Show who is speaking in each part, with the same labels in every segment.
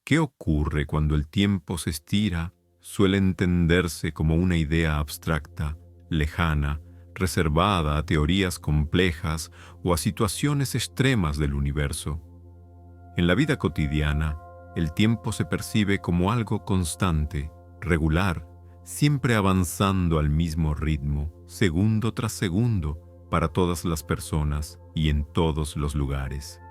Speaker 1: ¿Qué ocurre cuando el tiempo se estira? Suele entenderse como una idea abstracta, lejana, reservada a teorías complejas o a situaciones extremas del universo. En la vida cotidiana, el tiempo se percibe como algo constante, regular, siempre avanzando al mismo ritmo, segundo tras segundo, para todas las personas y en todos los lugares.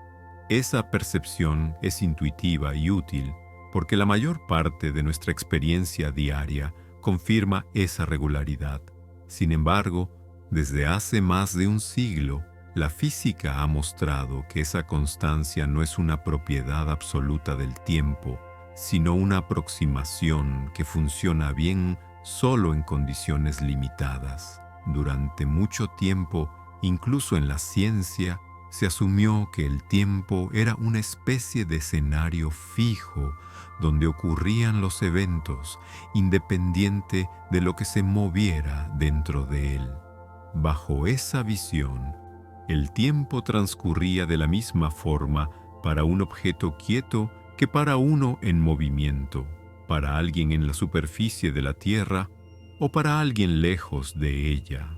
Speaker 1: Esa percepción es intuitiva y útil porque la mayor parte de nuestra experiencia diaria confirma esa regularidad. Sin embargo, desde hace más de un siglo, la física ha mostrado que esa constancia no es una propiedad absoluta del tiempo, sino una aproximación que funciona bien solo en condiciones limitadas. Durante mucho tiempo, incluso en la ciencia, se asumió que el tiempo era una especie de escenario fijo donde ocurrían los eventos, independiente de lo que se moviera dentro de él. Bajo esa visión, el tiempo transcurría de la misma forma para un objeto quieto que para uno en movimiento, para alguien en la superficie de la Tierra o para alguien lejos de ella.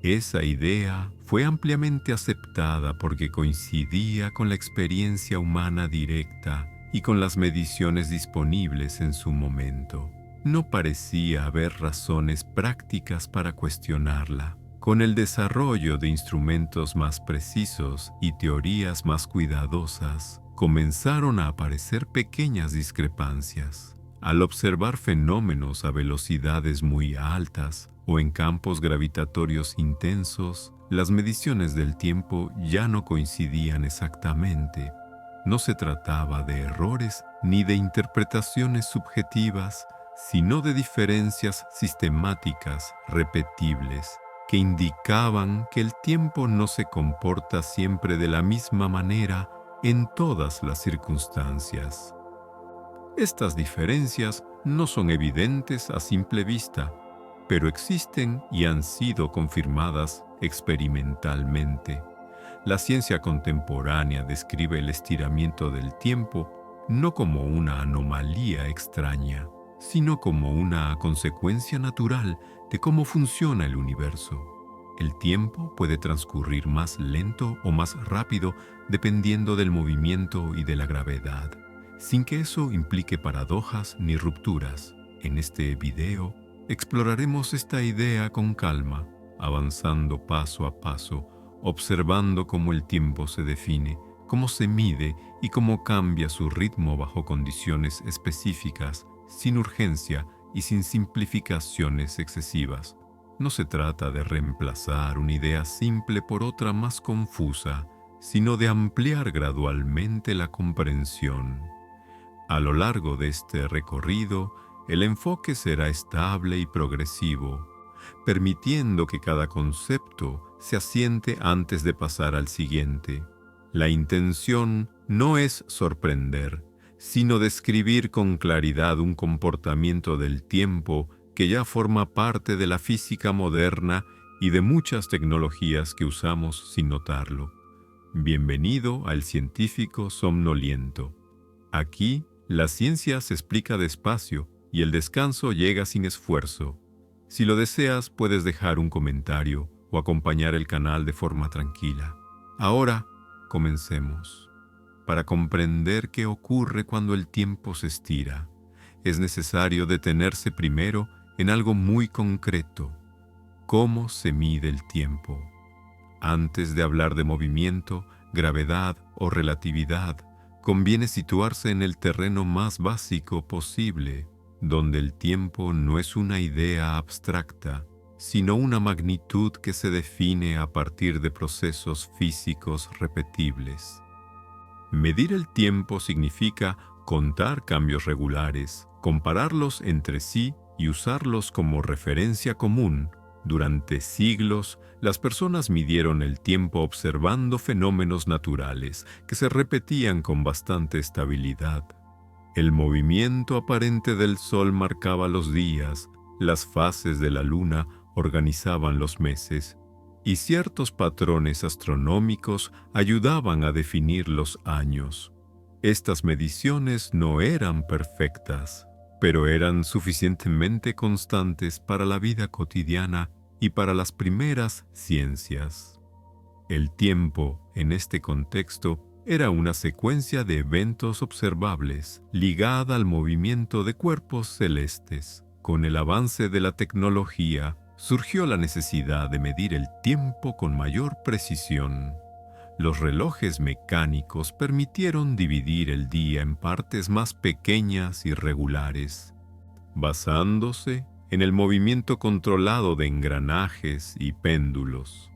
Speaker 1: Esa idea fue ampliamente aceptada porque coincidía con la experiencia humana directa y con las mediciones disponibles en su momento. No parecía haber razones prácticas para cuestionarla. Con el desarrollo de instrumentos más precisos y teorías más cuidadosas, comenzaron a aparecer pequeñas discrepancias. Al observar fenómenos a velocidades muy altas o en campos gravitatorios intensos, las mediciones del tiempo ya no coincidían exactamente. No se trataba de errores ni de interpretaciones subjetivas, sino de diferencias sistemáticas, repetibles, que indicaban que el tiempo no se comporta siempre de la misma manera en todas las circunstancias. Estas diferencias no son evidentes a simple vista, pero existen y han sido confirmadas experimentalmente. La ciencia contemporánea describe el estiramiento del tiempo no como una anomalía extraña, sino como una consecuencia natural de cómo funciona el universo. El tiempo puede transcurrir más lento o más rápido dependiendo del movimiento y de la gravedad, sin que eso implique paradojas ni rupturas. En este video exploraremos esta idea con calma, avanzando paso a paso, observando cómo el tiempo se define, cómo se mide y cómo cambia su ritmo bajo condiciones específicas, sin urgencia y sin simplificaciones excesivas. No se trata de reemplazar una idea simple por otra más confusa, sino de ampliar gradualmente la comprensión. A lo largo de este recorrido, el enfoque será estable y progresivo, permitiendo que cada concepto se asiente antes de pasar al siguiente. La intención no es sorprender, sino describir con claridad un comportamiento del tiempo que ya forma parte de la física moderna y de muchas tecnologías que usamos sin notarlo. Bienvenido al científico somnoliento. Aquí, la ciencia se explica despacio y el descanso llega sin esfuerzo. Si lo deseas, puedes dejar un comentario o acompañar el canal de forma tranquila. Ahora, comencemos. Para comprender qué ocurre cuando el tiempo se estira, es necesario detenerse primero en algo muy concreto: cómo se mide el tiempo. Antes de hablar de movimiento, gravedad o relatividad, conviene situarse en el terreno más básico posible, donde el tiempo no es una idea abstracta, sino una magnitud que se define a partir de procesos físicos repetibles. Medir el tiempo significa contar cambios regulares, compararlos entre sí y usarlos como referencia común. Durante siglos, las personas midieron el tiempo observando fenómenos naturales que se repetían con bastante estabilidad. El movimiento aparente del Sol marcaba los días, las fases de la Luna organizaban los meses, y ciertos patrones astronómicos ayudaban a definir los años. Estas mediciones no eran perfectas, pero eran suficientemente constantes para la vida cotidiana y para las primeras ciencias. El tiempo, en este contexto, era una secuencia de eventos observables ligada al movimiento de cuerpos celestes. Con el avance de la tecnología, surgió la necesidad de medir el tiempo con mayor precisión. Los relojes mecánicos permitieron dividir el día en partes más pequeñas y regulares, basándose en el movimiento controlado de engranajes y péndulos.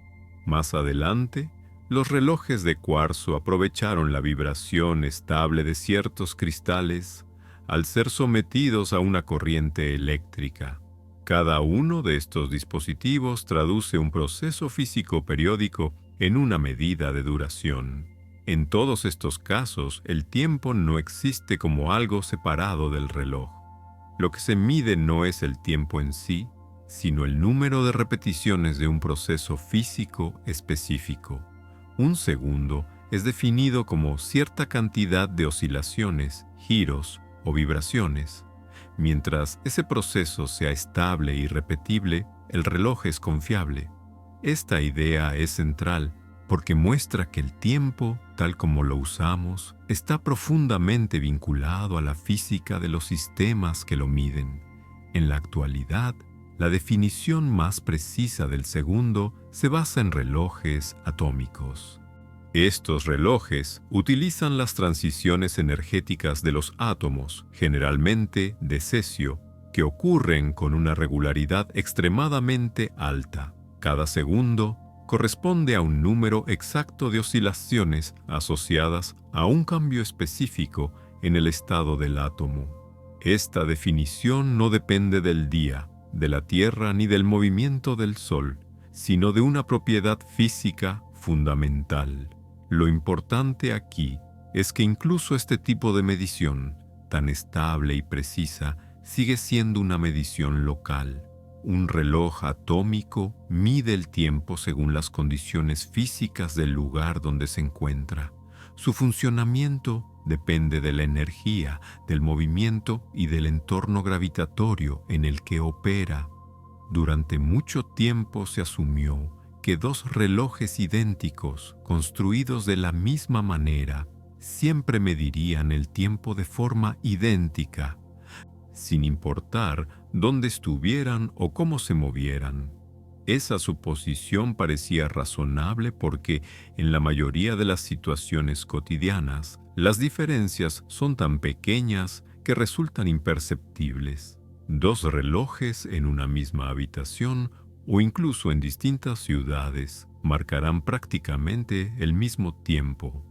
Speaker 1: Más adelante, los relojes de cuarzo aprovecharon la vibración estable de ciertos cristales al ser sometidos a una corriente eléctrica. Cada uno de estos dispositivos traduce un proceso físico periódico en una medida de duración. En todos estos casos, el tiempo no existe como algo separado del reloj. Lo que se mide no es el tiempo en sí, sino el número de repeticiones de un proceso físico específico. Un segundo es definido como cierta cantidad de oscilaciones, giros o vibraciones. Mientras ese proceso sea estable y repetible, el reloj es confiable. Esta idea es central porque muestra que el tiempo, tal como lo usamos, está profundamente vinculado a la física de los sistemas que lo miden. En la actualidad, la definición más precisa del segundo se basa en relojes atómicos. Estos relojes utilizan las transiciones energéticas de los átomos, generalmente de cesio, que ocurren con una regularidad extremadamente alta. Cada segundo corresponde a un número exacto de oscilaciones asociadas a un cambio específico en el estado del átomo. Esta definición no depende del día, de la Tierra ni del movimiento del Sol, sino de una propiedad física fundamental. Lo importante aquí es que incluso este tipo de medición, tan estable y precisa, sigue siendo una medición local. Un reloj atómico mide el tiempo según las condiciones físicas del lugar donde se encuentra. Su funcionamiento depende de la energía, del movimiento y del entorno gravitatorio en el que opera. Durante mucho tiempo se asumió que dos relojes idénticos, construidos de la misma manera, siempre medirían el tiempo de forma idéntica, sin importar dónde estuvieran o cómo se movieran. Esa suposición parecía razonable porque, en la mayoría de las situaciones cotidianas, las diferencias son tan pequeñas que resultan imperceptibles. Dos relojes en una misma habitación o incluso en distintas ciudades marcarán prácticamente el mismo tiempo.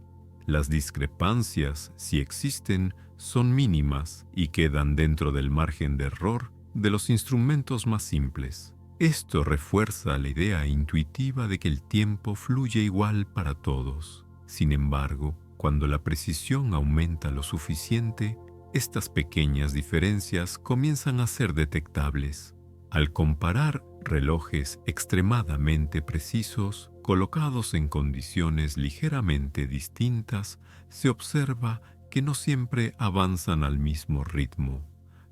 Speaker 1: Las discrepancias, si existen, son mínimas y quedan dentro del margen de error de los instrumentos más simples. Esto refuerza la idea intuitiva de que el tiempo fluye igual para todos. Sin embargo, cuando la precisión aumenta lo suficiente, estas pequeñas diferencias comienzan a ser detectables. Al comparar relojes extremadamente precisos, colocados en condiciones ligeramente distintas, se observa que no siempre avanzan al mismo ritmo.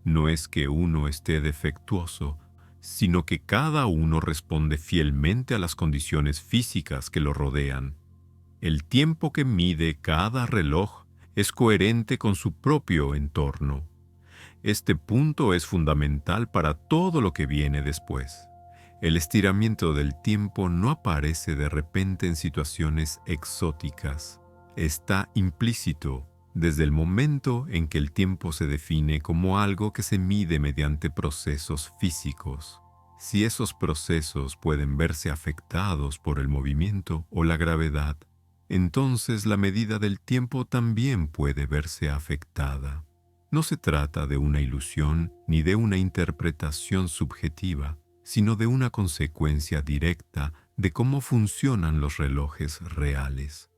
Speaker 1: No es que uno esté defectuoso, sino que cada uno responde fielmente a las condiciones físicas que lo rodean. El tiempo que mide cada reloj es coherente con su propio entorno. Este punto es fundamental para todo lo que viene después. El estiramiento del tiempo no aparece de repente en situaciones exóticas. Está implícito desde el momento en que el tiempo se define como algo que se mide mediante procesos físicos. Si esos procesos pueden verse afectados por el movimiento o la gravedad, entonces la medida del tiempo también puede verse afectada. No se trata de una ilusión ni de una interpretación subjetiva, sino de una consecuencia directa de cómo funcionan los relojes reales.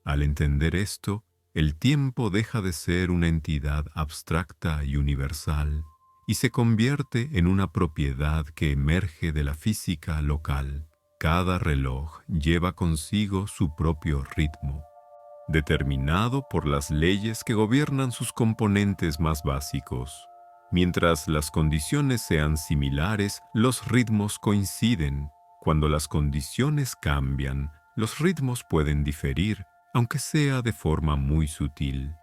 Speaker 1: Al entender esto, el tiempo deja de ser una entidad abstracta y universal y se convierte en una propiedad que emerge de la física local. Cada reloj lleva consigo su propio ritmo. determinado por las leyes que gobiernan sus componentes más básicos. Mientras las condiciones sean similares, los ritmos coinciden. Cuando las condiciones cambian, los ritmos pueden diferir, aunque sea de forma muy sutil.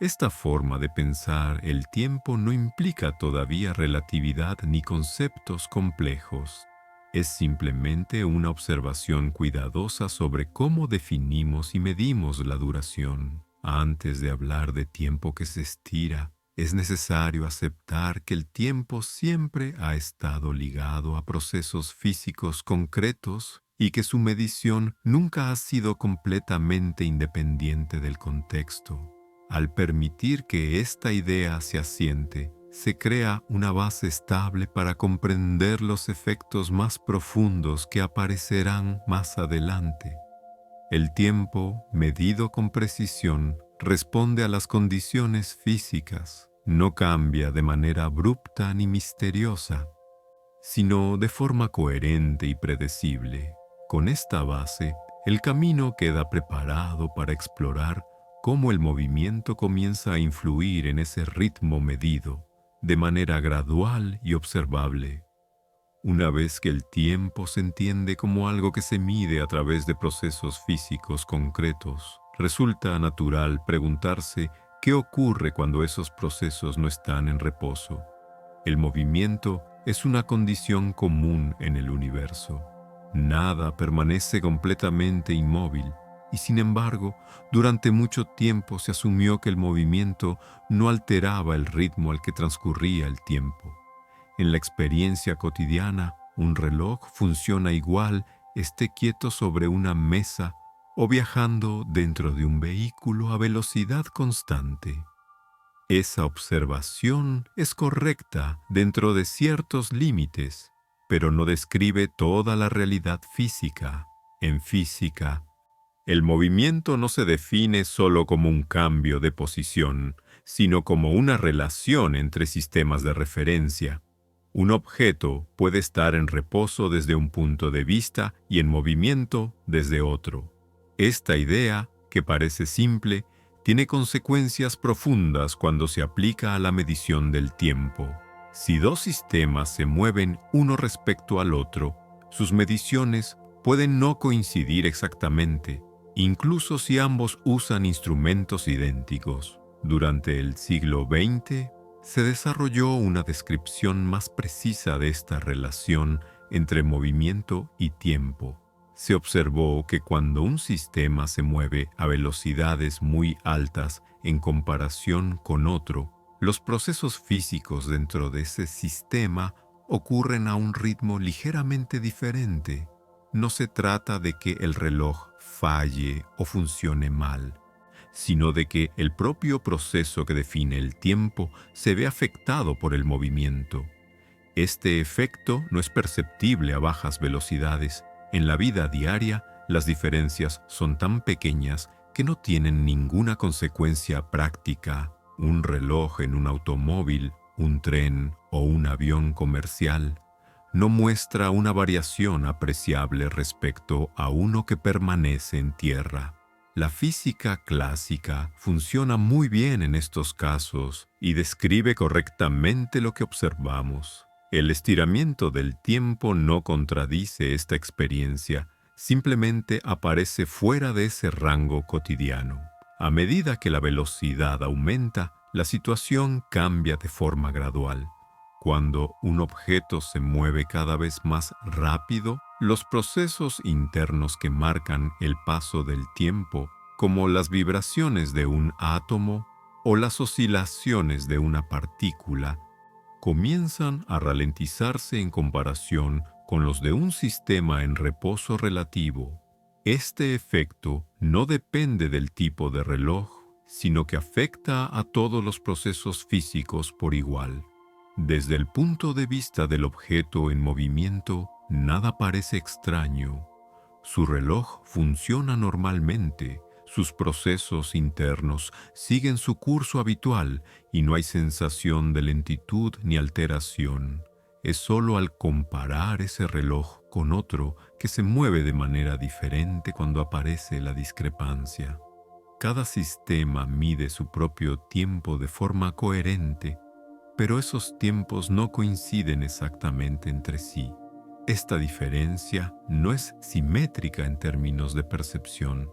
Speaker 1: Esta forma de pensar el tiempo no implica todavía relatividad ni conceptos complejos. Es simplemente una observación cuidadosa sobre cómo definimos y medimos la duración. Antes de hablar de tiempo que se estira, es necesario aceptar que el tiempo siempre ha estado ligado a procesos físicos concretos y que su medición nunca ha sido completamente independiente del contexto. Al permitir que esta idea se asiente, se crea una base estable para comprender los efectos más profundos que aparecerán más adelante. El tiempo, medido con precisión, responde a las condiciones físicas, no cambia de manera abrupta ni misteriosa, sino de forma coherente y predecible. Con esta base, el camino queda preparado para explorar cómo el movimiento comienza a influir en ese ritmo medido, de manera gradual y observable. Una vez que el tiempo se entiende como algo que se mide a través de procesos físicos concretos, resulta natural preguntarse qué ocurre cuando esos procesos no están en reposo. El movimiento es una condición común en el universo. Nada permanece completamente inmóvil, y sin embargo, durante mucho tiempo se asumió que el movimiento no alteraba el ritmo al que transcurría el tiempo. En la experiencia cotidiana, un reloj funciona igual esté quieto sobre una mesa o viajando dentro de un vehículo a velocidad constante. Esa observación es correcta dentro de ciertos límites, pero no describe toda la realidad física. En física, el movimiento no se define solo como un cambio de posición, sino como una relación entre sistemas de referencia. Un objeto puede estar en reposo desde un punto de vista y en movimiento desde otro. Esta idea, que parece simple, tiene consecuencias profundas cuando se aplica a la medición del tiempo. Si dos sistemas se mueven uno respecto al otro, sus mediciones pueden no coincidir exactamente, incluso si ambos usan instrumentos idénticos. Durante el siglo XX, se desarrolló una descripción más precisa de esta relación entre movimiento y tiempo. Se observó que cuando un sistema se mueve a velocidades muy altas en comparación con otro, los procesos físicos dentro de ese sistema ocurren a un ritmo ligeramente diferente. No se trata de que el reloj falle o funcione mal, sino de que el propio proceso que define el tiempo se ve afectado por el movimiento. Este efecto no es perceptible a bajas velocidades. En la vida diaria, las diferencias son tan pequeñas que no tienen ninguna consecuencia práctica. Un reloj en un automóvil, un tren o un avión comercial no muestra una variación apreciable respecto a uno que permanece en tierra. La física clásica funciona muy bien en estos casos y describe correctamente lo que observamos. El estiramiento del tiempo no contradice esta experiencia, simplemente aparece fuera de ese rango cotidiano. A medida que la velocidad aumenta, la situación cambia de forma gradual. Cuando un objeto se mueve cada vez más rápido, los procesos internos que marcan el paso del tiempo, como las vibraciones de un átomo o las oscilaciones de una partícula, comienzan a ralentizarse en comparación con los de un sistema en reposo relativo. Este efecto no depende del tipo de reloj, sino que afecta a todos los procesos físicos por igual. Desde el punto de vista del objeto en movimiento, nada parece extraño. Su reloj funciona normalmente, sus procesos internos siguen su curso habitual y no hay sensación de lentitud ni alteración. Es solo al comparar ese reloj con otro que se mueve de manera diferente cuando aparece la discrepancia. Cada sistema mide su propio tiempo de forma coherente, pero esos tiempos no coinciden exactamente entre sí. Esta diferencia no es simétrica en términos de percepción,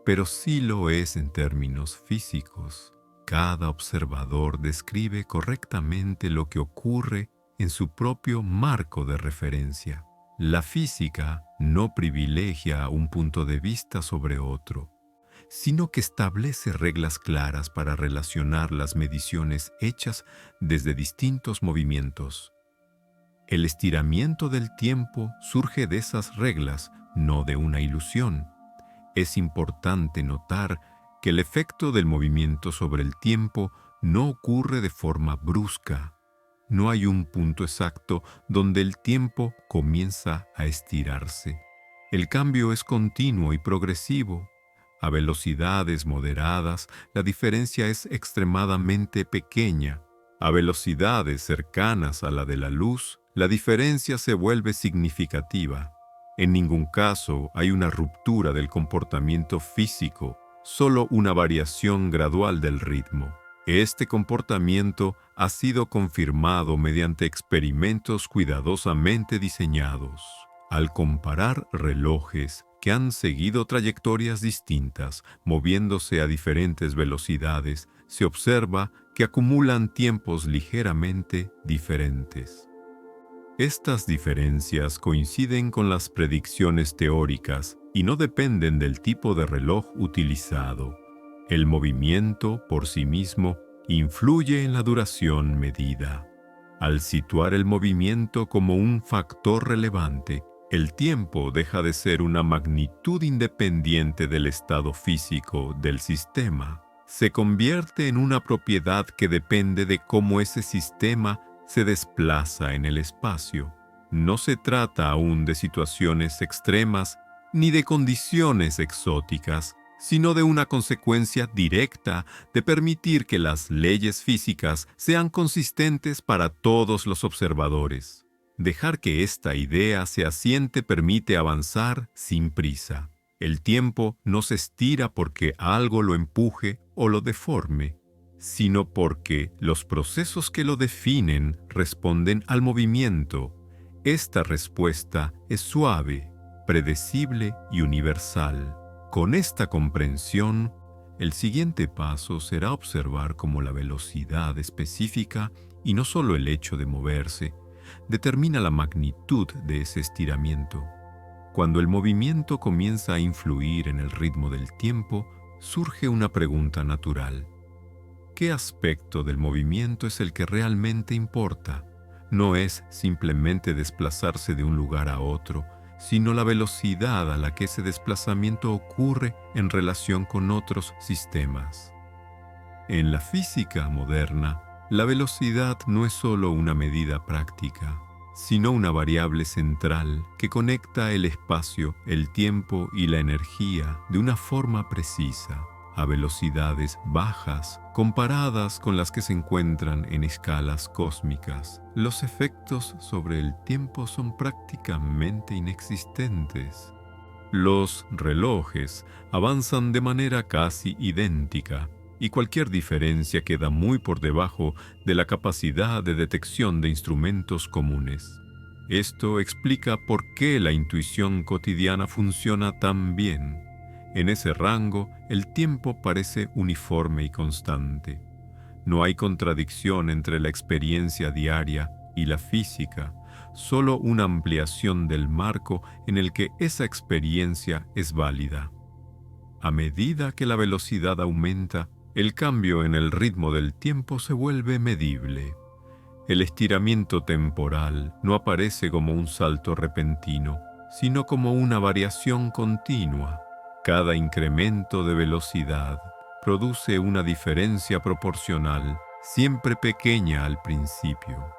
Speaker 1: pero sí lo es en términos físicos. Cada observador describe correctamente lo que ocurre en su propio marco de referencia. La física no privilegia un punto de vista sobre otro, sino que establece reglas claras para relacionar las mediciones hechas desde distintos movimientos. El estiramiento del tiempo surge de esas reglas, no de una ilusión. Es importante notar que el efecto del movimiento sobre el tiempo no ocurre de forma brusca. No hay un punto exacto donde el tiempo comienza a estirarse. El cambio es continuo y progresivo. A velocidades moderadas, la diferencia es extremadamente pequeña. A velocidades cercanas a la de la luz, la diferencia se vuelve significativa. En ningún caso hay una ruptura del comportamiento físico, solo una variación gradual del ritmo. Este comportamiento ha sido confirmado mediante experimentos cuidadosamente diseñados. Al comparar relojes que han seguido trayectorias distintas, moviéndose a diferentes velocidades, se observa que acumulan tiempos ligeramente diferentes. Estas diferencias coinciden con las predicciones teóricas y no dependen del tipo de reloj utilizado. El movimiento, por sí mismo, influye en la duración medida. Al situar el movimiento como un factor relevante, el tiempo deja de ser una magnitud independiente del estado físico del sistema. Se convierte en una propiedad que depende de cómo ese sistema se desplaza en el espacio. No se trata aún de situaciones extremas ni de condiciones exóticas, sino de una consecuencia directa de permitir que las leyes físicas sean consistentes para todos los observadores. Dejar que esta idea se asiente permite avanzar sin prisa. El tiempo no se estira porque algo lo empuje o lo deforme, sino porque los procesos que lo definen responden al movimiento. Esta respuesta es suave, predecible y universal. Con esta comprensión, el siguiente paso será observar cómo la velocidad específica, y no solo el hecho de moverse, determina la magnitud de ese estiramiento. Cuando el movimiento comienza a influir en el ritmo del tiempo, surge una pregunta natural. ¿Qué aspecto del movimiento es el que realmente importa? No es simplemente desplazarse de un lugar a otro, sino la velocidad a la que ese desplazamiento ocurre en relación con otros sistemas. En la física moderna, la velocidad no es solo una medida práctica, sino una variable central que conecta el espacio, el tiempo y la energía de una forma precisa, a velocidades bajas comparadas con las que se encuentran en escalas cósmicas. Los efectos sobre el tiempo son prácticamente inexistentes. Los relojes avanzan de manera casi idéntica, y cualquier diferencia queda muy por debajo de la capacidad de detección de instrumentos comunes. Esto explica por qué la intuición cotidiana funciona tan bien. En ese rango, el tiempo parece uniforme y constante. No hay contradicción entre la experiencia diaria y la física, solo una ampliación del marco en el que esa experiencia es válida. A medida que la velocidad aumenta, el cambio en el ritmo del tiempo se vuelve medible. El estiramiento temporal no aparece como un salto repentino, sino como una variación continua. Cada incremento de velocidad produce una diferencia proporcional, siempre pequeña al principio.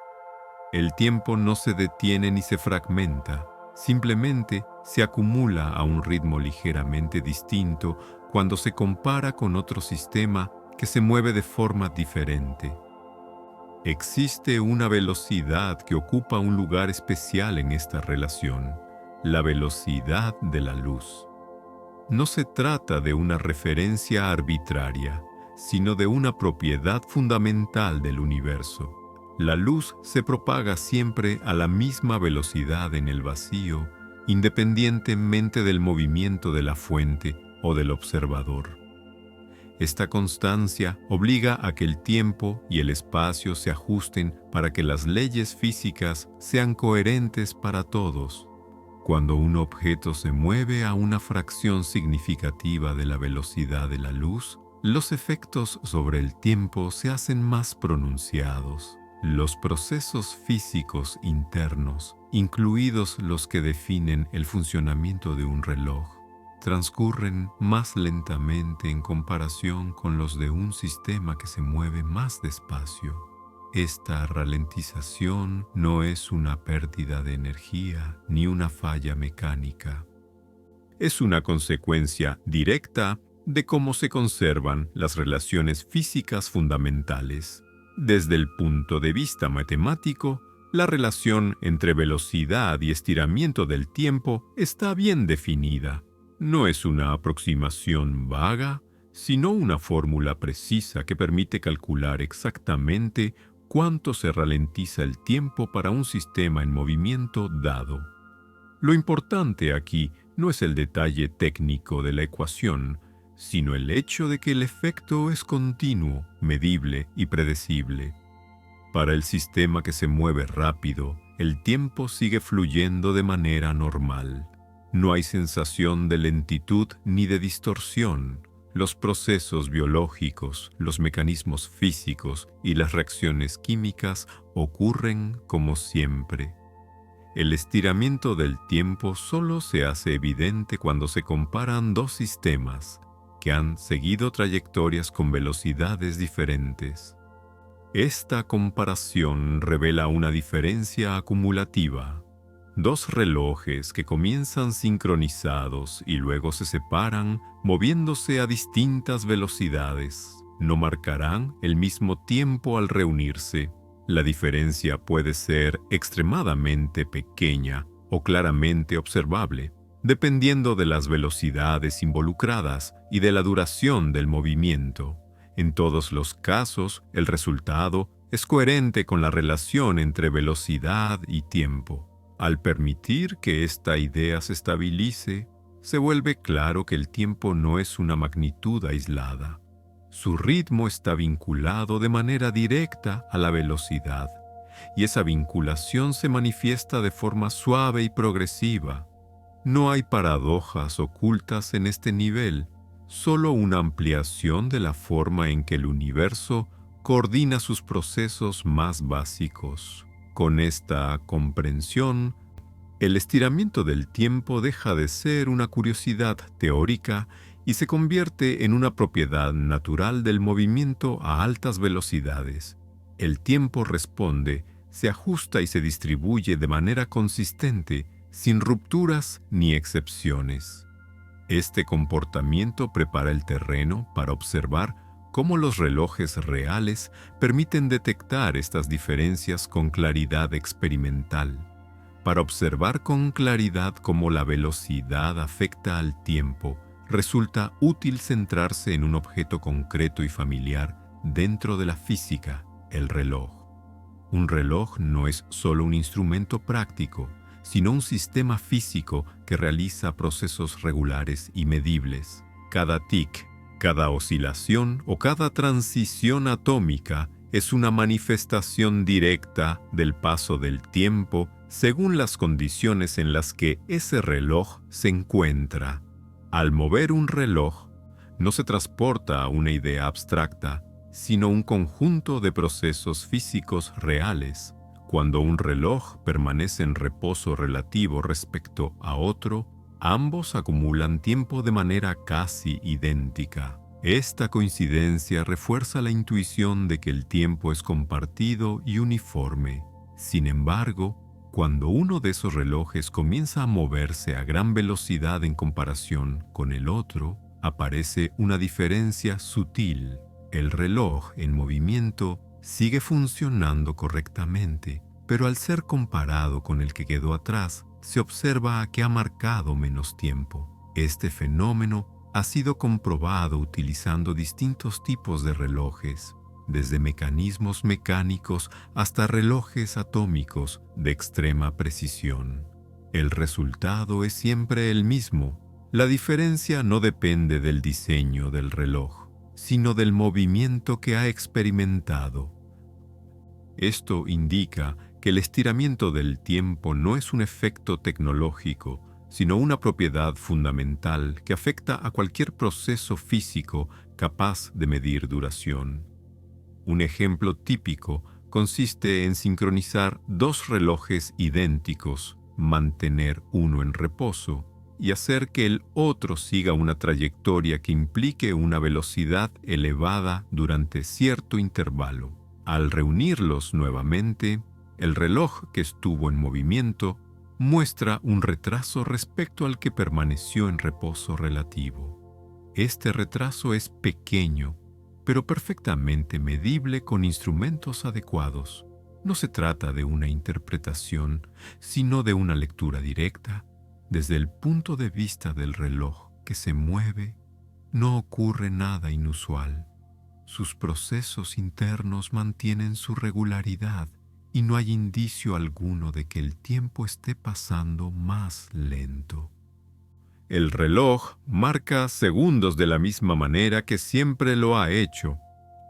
Speaker 1: El tiempo no se detiene ni se fragmenta, simplemente se acumula a un ritmo ligeramente distinto cuando se compara con otro sistema que se mueve de forma diferente. Existe una velocidad que ocupa un lugar especial en esta relación, la velocidad de la luz. no se trata de una referencia arbitraria, sino de una propiedad fundamental del universo. La luz se propaga siempre a la misma velocidad en el vacío, independientemente del movimiento de la fuente o del observador. Esta constancia obliga a que el tiempo y el espacio se ajusten para que las leyes físicas sean coherentes para todos. Cuando un objeto se mueve a una fracción significativa de la velocidad de la luz, los efectos sobre el tiempo se hacen más pronunciados. Los procesos físicos internos, incluidos los que definen el funcionamiento de un reloj, transcurren más lentamente en comparación con los de un sistema que se mueve más despacio. Esta ralentización no es una pérdida de energía ni una falla mecánica. Es una consecuencia directa de cómo se conservan las relaciones físicas fundamentales. Desde el punto de vista matemático, la relación entre velocidad y estiramiento del tiempo está bien definida. No es una aproximación vaga, sino una fórmula precisa que permite calcular exactamente cuánto se ralentiza el tiempo para un sistema en movimiento dado. Lo importante aquí no es el detalle técnico de la ecuación, sino el hecho de que el efecto es continuo, medible y predecible. Para el sistema que se mueve rápido, el tiempo sigue fluyendo de manera normal. No hay sensación de lentitud ni de distorsión. Los procesos biológicos, los mecanismos físicos y las reacciones químicas ocurren como siempre. El estiramiento del tiempo solo se hace evidente cuando se comparan dos sistemas que han seguido trayectorias con velocidades diferentes. Esta comparación revela una diferencia acumulativa. Dos relojes que comienzan sincronizados y luego se separan moviéndose a distintas velocidades no marcarán el mismo tiempo al reunirse. La diferencia puede ser extremadamente pequeña o claramente observable, dependiendo de las velocidades involucradas y de la duración del movimiento. En todos los casos, el resultado es coherente con la relación entre velocidad y tiempo. Al permitir que esta idea se estabilice, se vuelve claro que el tiempo no es una magnitud aislada. Su ritmo está vinculado de manera directa a la velocidad, y esa vinculación se manifiesta de forma suave y progresiva. No hay paradojas ocultas en este nivel, solo una ampliación de la forma en que el universo coordina sus procesos más básicos. Con esta comprensión, el estiramiento del tiempo deja de ser una curiosidad teórica y se convierte en una propiedad natural del movimiento a altas velocidades. El tiempo responde, se ajusta y se distribuye de manera consistente, sin rupturas ni excepciones. Este comportamiento prepara el terreno para observar cómo los relojes reales permiten detectar estas diferencias con claridad experimental. Para observar con claridad cómo la velocidad afecta al tiempo, resulta útil centrarse en un objeto concreto y familiar dentro de la física, el reloj. Un reloj no es solo un instrumento práctico, sino un sistema físico que realiza procesos regulares y medibles. Cada tic, cada oscilación o cada transición atómica es una manifestación directa del paso del tiempo según las condiciones en las que ese reloj se encuentra. Al mover un reloj, no se transporta una idea abstracta, sino un conjunto de procesos físicos reales. Cuando un reloj permanece en reposo relativo respecto a otro, ambos acumulan tiempo de manera casi idéntica. Esta coincidencia refuerza la intuición de que el tiempo es compartido y uniforme. Sin embargo, cuando uno de esos relojes comienza a moverse a gran velocidad en comparación con el otro, aparece una diferencia sutil. El reloj en movimiento sigue funcionando correctamente, pero al ser comparado con el que quedó atrás, se observa que ha marcado menos tiempo. Este fenómeno ha sido comprobado utilizando distintos tipos de relojes, desde mecanismos mecánicos hasta relojes atómicos de extrema precisión. El resultado es siempre el mismo. La diferencia no depende del diseño del reloj, sino del movimiento que ha experimentado. Esto indica que el estiramiento del tiempo no es un efecto tecnológico, sino una propiedad fundamental que afecta a cualquier proceso físico capaz de medir duración. Un ejemplo típico consiste en sincronizar dos relojes idénticos, mantener uno en reposo y hacer que el otro siga una trayectoria que implique una velocidad elevada durante cierto intervalo. Al reunirlos nuevamente, el reloj que estuvo en movimiento muestra un retraso respecto al que permaneció en reposo relativo. Este retraso es pequeño, pero perfectamente medible con instrumentos adecuados. No se trata de una interpretación, sino de una lectura directa. Desde el punto de vista del reloj que se mueve, no ocurre nada inusual. Sus procesos internos mantienen su regularidad y no hay indicio alguno de que el tiempo esté pasando más lento. El reloj marca segundos de la misma manera que siempre lo ha hecho.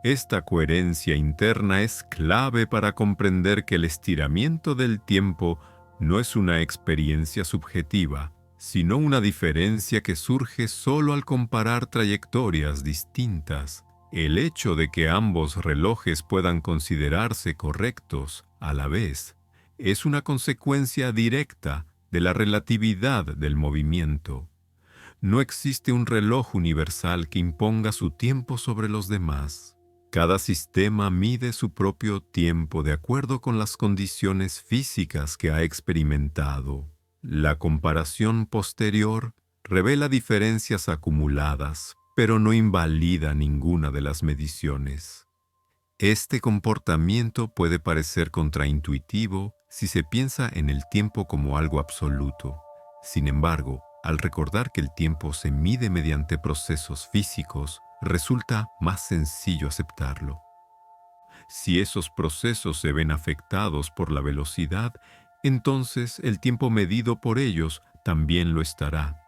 Speaker 1: Esta coherencia interna es clave para comprender que el estiramiento del tiempo no es una experiencia subjetiva, sino una diferencia que surge solo al comparar trayectorias distintas. El hecho de que ambos relojes puedan considerarse correctos a la vez es una consecuencia directa de la relatividad del movimiento. No existe un reloj universal que imponga su tiempo sobre los demás. Cada sistema mide su propio tiempo de acuerdo con las condiciones físicas que ha experimentado. La comparación posterior revela diferencias acumuladas, pero no invalida ninguna de las mediciones. Este comportamiento puede parecer contraintuitivo si se piensa en el tiempo como algo absoluto. Sin embargo, al recordar que el tiempo se mide mediante procesos físicos, resulta más sencillo aceptarlo. Si esos procesos se ven afectados por la velocidad, entonces el tiempo medido por ellos también lo estará.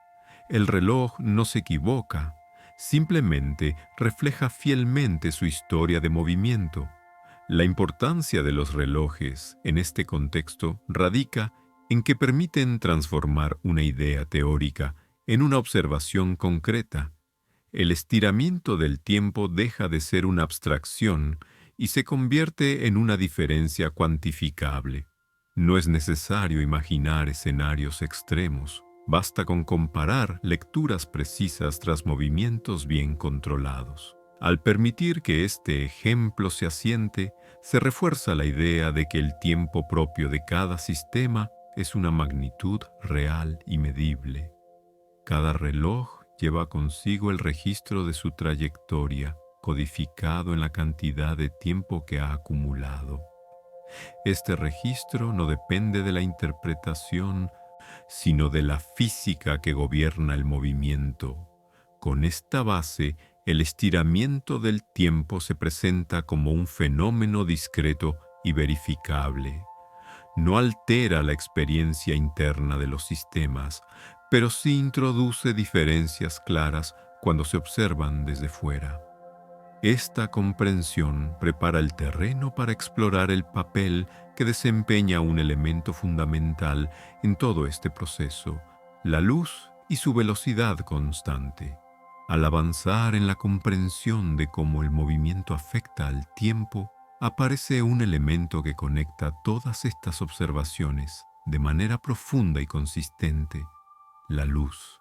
Speaker 1: El reloj no se equivoca, simplemente refleja fielmente su historia de movimiento. La importancia de los relojes en este contexto radica en que permiten transformar una idea teórica en una observación concreta. El estiramiento del tiempo deja de ser una abstracción y se convierte en una diferencia cuantificable. No es necesario imaginar escenarios extremos. Basta con comparar lecturas precisas tras movimientos bien controlados. Al permitir que este ejemplo se asiente, se refuerza la idea de que el tiempo propio de cada sistema es una magnitud real y medible. Cada reloj lleva consigo el registro de su trayectoria, codificado en la cantidad de tiempo que ha acumulado. Este registro no depende de la interpretación, sino de la física que gobierna el movimiento. Con esta base, el estiramiento del tiempo se presenta como un fenómeno discreto y verificable. No altera la experiencia interna de los sistemas, pero sí introduce diferencias claras cuando se observan desde fuera. Esta comprensión prepara el terreno para explorar el papel que desempeña un elemento fundamental en todo este proceso, la luz y su velocidad constante. Al avanzar en la comprensión de cómo el movimiento afecta al tiempo, aparece un elemento que conecta todas estas observaciones de manera profunda y consistente: la luz,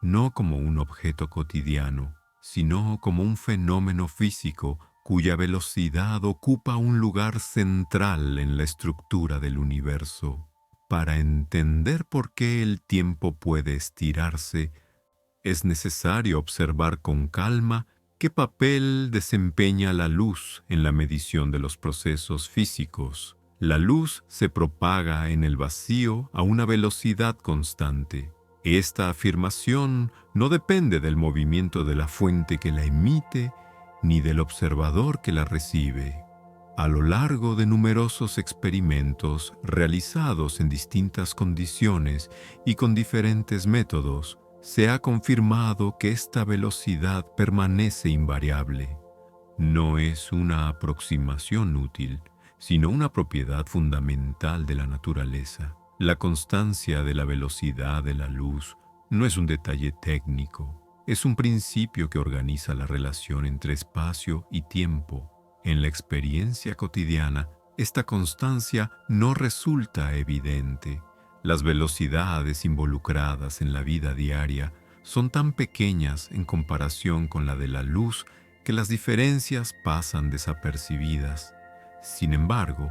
Speaker 1: no como un objeto cotidiano, sino como un fenómeno físico cuya velocidad ocupa un lugar central en la estructura del universo. Para entender por qué el tiempo puede estirarse, es necesario observar con calma qué papel desempeña la luz en la medición de los procesos físicos. La luz se propaga en el vacío a una velocidad constante. Esta afirmación no depende del movimiento de la fuente que la emite ni del observador que la recibe. A lo largo de numerosos experimentos realizados en distintas condiciones y con diferentes métodos, se ha confirmado que esta velocidad permanece invariable. No es una aproximación útil, sino una propiedad fundamental de la naturaleza. La constancia de la velocidad de la luz no es un detalle técnico, es un principio que organiza la relación entre espacio y tiempo. En la experiencia cotidiana, esta constancia no resulta evidente. Las velocidades involucradas en la vida diaria son tan pequeñas en comparación con la de la luz que las diferencias pasan desapercibidas. Sin embargo,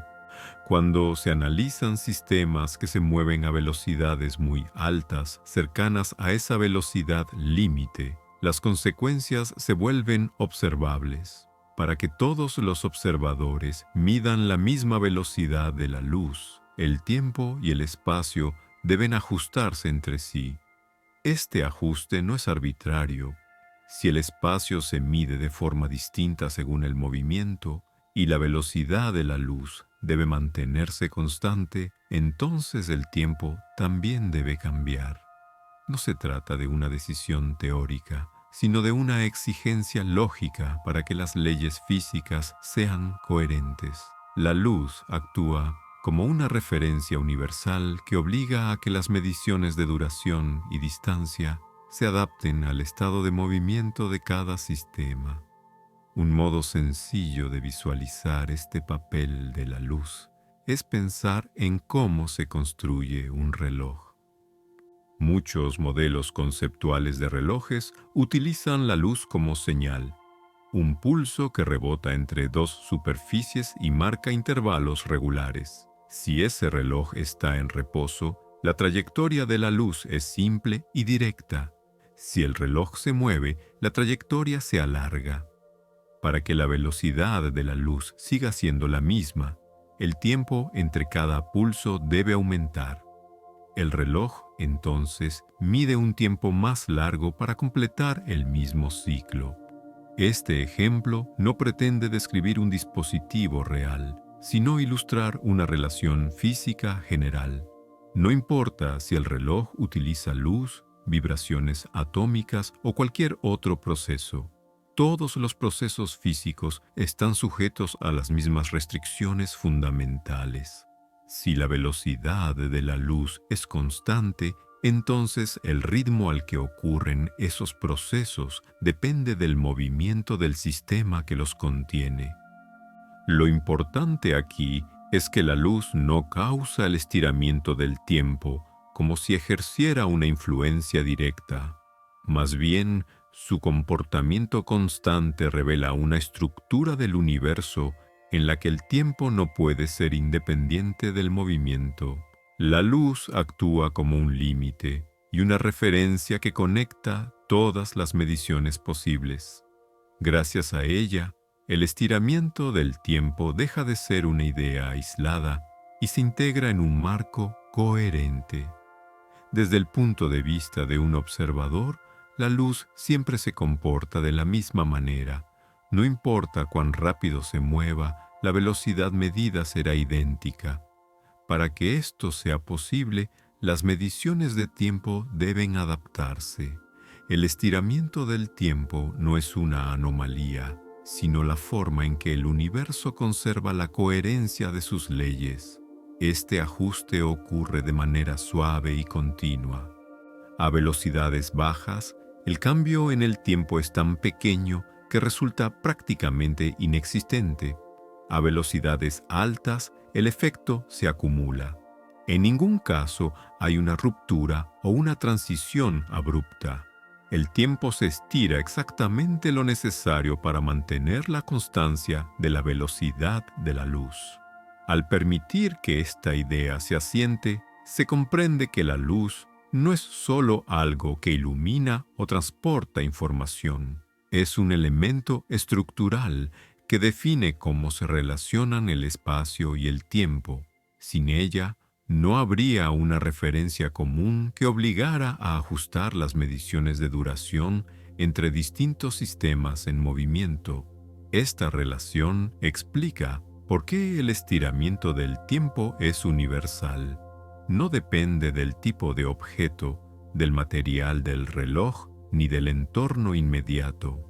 Speaker 1: cuando se analizan sistemas que se mueven a velocidades muy altas, cercanas a esa velocidad límite, las consecuencias se vuelven observables. Para que todos los observadores midan la misma velocidad de la luz, el tiempo y el espacio deben ajustarse entre sí. Este ajuste no es arbitrario. Si el espacio se mide de forma distinta según el movimiento y la velocidad de la luz debe mantenerse constante, entonces el tiempo también debe cambiar. No se trata de una decisión teórica, sino de una exigencia lógica para que las leyes físicas sean coherentes. La luz actúa como una referencia universal que obliga a que las mediciones de duración y distancia se adapten al estado de movimiento de cada sistema. Un modo sencillo de visualizar este papel de la luz es pensar en cómo se construye un reloj. Muchos modelos conceptuales de relojes utilizan la luz como señal, un pulso que rebota entre dos superficies y marca intervalos regulares. Si ese reloj está en reposo, la trayectoria de la luz es simple y directa. Si el reloj se mueve, la trayectoria se alarga. Para que la velocidad de la luz siga siendo la misma, el tiempo entre cada pulso debe aumentar. El reloj, entonces, mide un tiempo más largo para completar el mismo ciclo. Este ejemplo no pretende describir un dispositivo real, sino ilustrar una relación física general. No importa si el reloj utiliza luz, vibraciones atómicas o cualquier otro proceso. Todos los procesos físicos están sujetos a las mismas restricciones fundamentales. Si la velocidad de la luz es constante, entonces el ritmo al que ocurren esos procesos depende del movimiento del sistema que los contiene. Lo importante aquí es que la luz no causa el estiramiento del tiempo como si ejerciera una influencia directa. Más bien, su comportamiento constante revela una estructura del universo en la que el tiempo no puede ser independiente del movimiento. La luz actúa como un límite y una referencia que conecta todas las mediciones posibles. Gracias a ella, el estiramiento del tiempo deja de ser una idea aislada y se integra en un marco coherente. Desde el punto de vista de un observador, la luz siempre se comporta de la misma manera. No importa cuán rápido se mueva, la velocidad medida será idéntica. Para que esto sea posible, las mediciones de tiempo deben adaptarse. El estiramiento del tiempo no es una anomalía, sino la forma en que el universo conserva la coherencia de sus leyes. Este ajuste ocurre de manera suave y continua. A velocidades bajas, el cambio en el tiempo es tan pequeño que resulta prácticamente inexistente. A velocidades altas, el efecto se acumula. En ningún caso hay una ruptura o una transición abrupta. El tiempo se estira exactamente lo necesario para mantener la constancia de la velocidad de la luz. Al permitir que esta idea se asiente, se comprende que la luz no es solo algo que ilumina o transporta información. Es un elemento estructural que define cómo se relacionan el espacio y el tiempo. Sin ella, no habría una referencia común que obligara a ajustar las mediciones de duración entre distintos sistemas en movimiento. Esta relación explica por qué el estiramiento del tiempo es universal. No depende del tipo de objeto, del material del reloj, ni del entorno inmediato.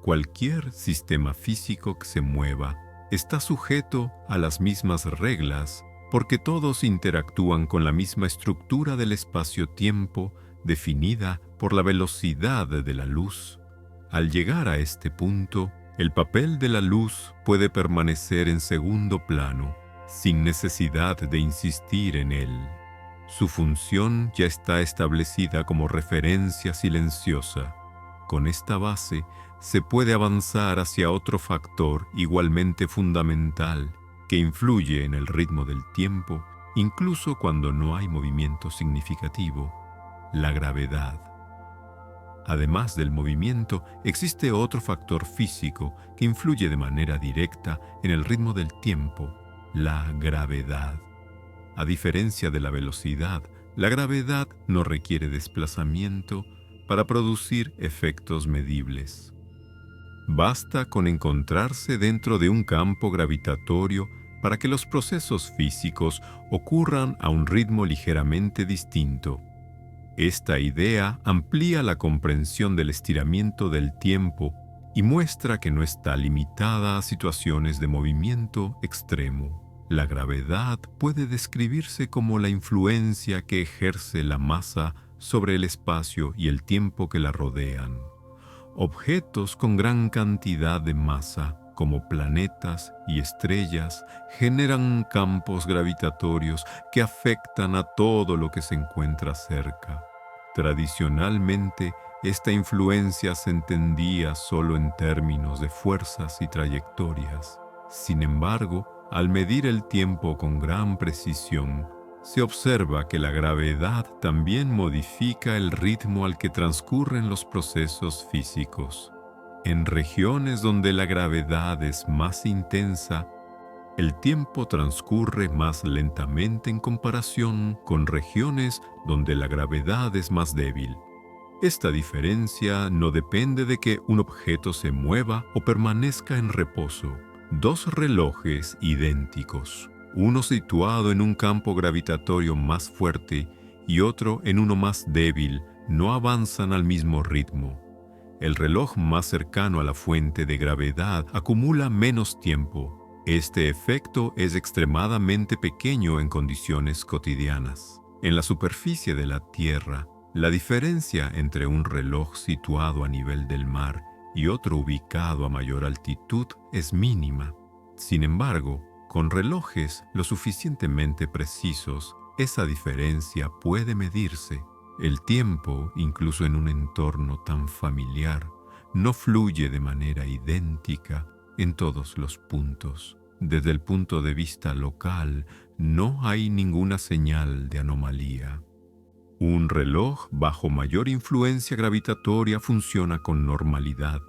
Speaker 1: Cualquier sistema físico que se mueva está sujeto a las mismas reglas porque todos interactúan con la misma estructura del espacio-tiempo definida por la velocidad de la luz. Al llegar a este punto, el papel de la luz puede permanecer en segundo plano, sin necesidad de insistir en él. Su función ya está establecida como referencia silenciosa. Con esta base, se puede avanzar hacia otro factor igualmente fundamental que influye en el ritmo del tiempo, incluso cuando no hay movimiento significativo: la gravedad. Además del movimiento, existe otro factor físico que influye de manera directa en el ritmo del tiempo: la gravedad. A diferencia de la velocidad, la gravedad no requiere desplazamiento para producir efectos medibles. Basta con encontrarse dentro de un campo gravitatorio para que los procesos físicos ocurran a un ritmo ligeramente distinto. Esta idea amplía la comprensión del estiramiento del tiempo y muestra que no está limitada a situaciones de movimiento extremo. La gravedad puede describirse como la influencia que ejerce la masa sobre el espacio y el tiempo que la rodean. Objetos con gran cantidad de masa, como planetas y estrellas, generan campos gravitatorios que afectan a todo lo que se encuentra cerca. Tradicionalmente, esta influencia se entendía solo en términos de fuerzas y trayectorias. Sin embargo, al medir el tiempo con gran precisión, se observa que la gravedad también modifica el ritmo al que transcurren los procesos físicos. En regiones donde la gravedad es más intensa, el tiempo transcurre más lentamente en comparación con regiones donde la gravedad es más débil. Esta diferencia no depende de que un objeto se mueva o permanezca en reposo. Dos relojes idénticos, uno situado en un campo gravitatorio más fuerte y otro en uno más débil, no avanzan al mismo ritmo. El reloj más cercano a la fuente de gravedad acumula menos tiempo. Este efecto es extremadamente pequeño en condiciones cotidianas. En la superficie de la Tierra, la diferencia entre un reloj situado a nivel del mar y otro ubicado a mayor altitud es mínima. Sin embargo, con relojes lo suficientemente precisos, esa diferencia puede medirse. El tiempo, incluso en un entorno tan familiar, no fluye de manera idéntica en todos los puntos. Desde el punto de vista local, no hay ninguna señal de anomalía. Un reloj bajo mayor influencia gravitatoria funciona con normalidad.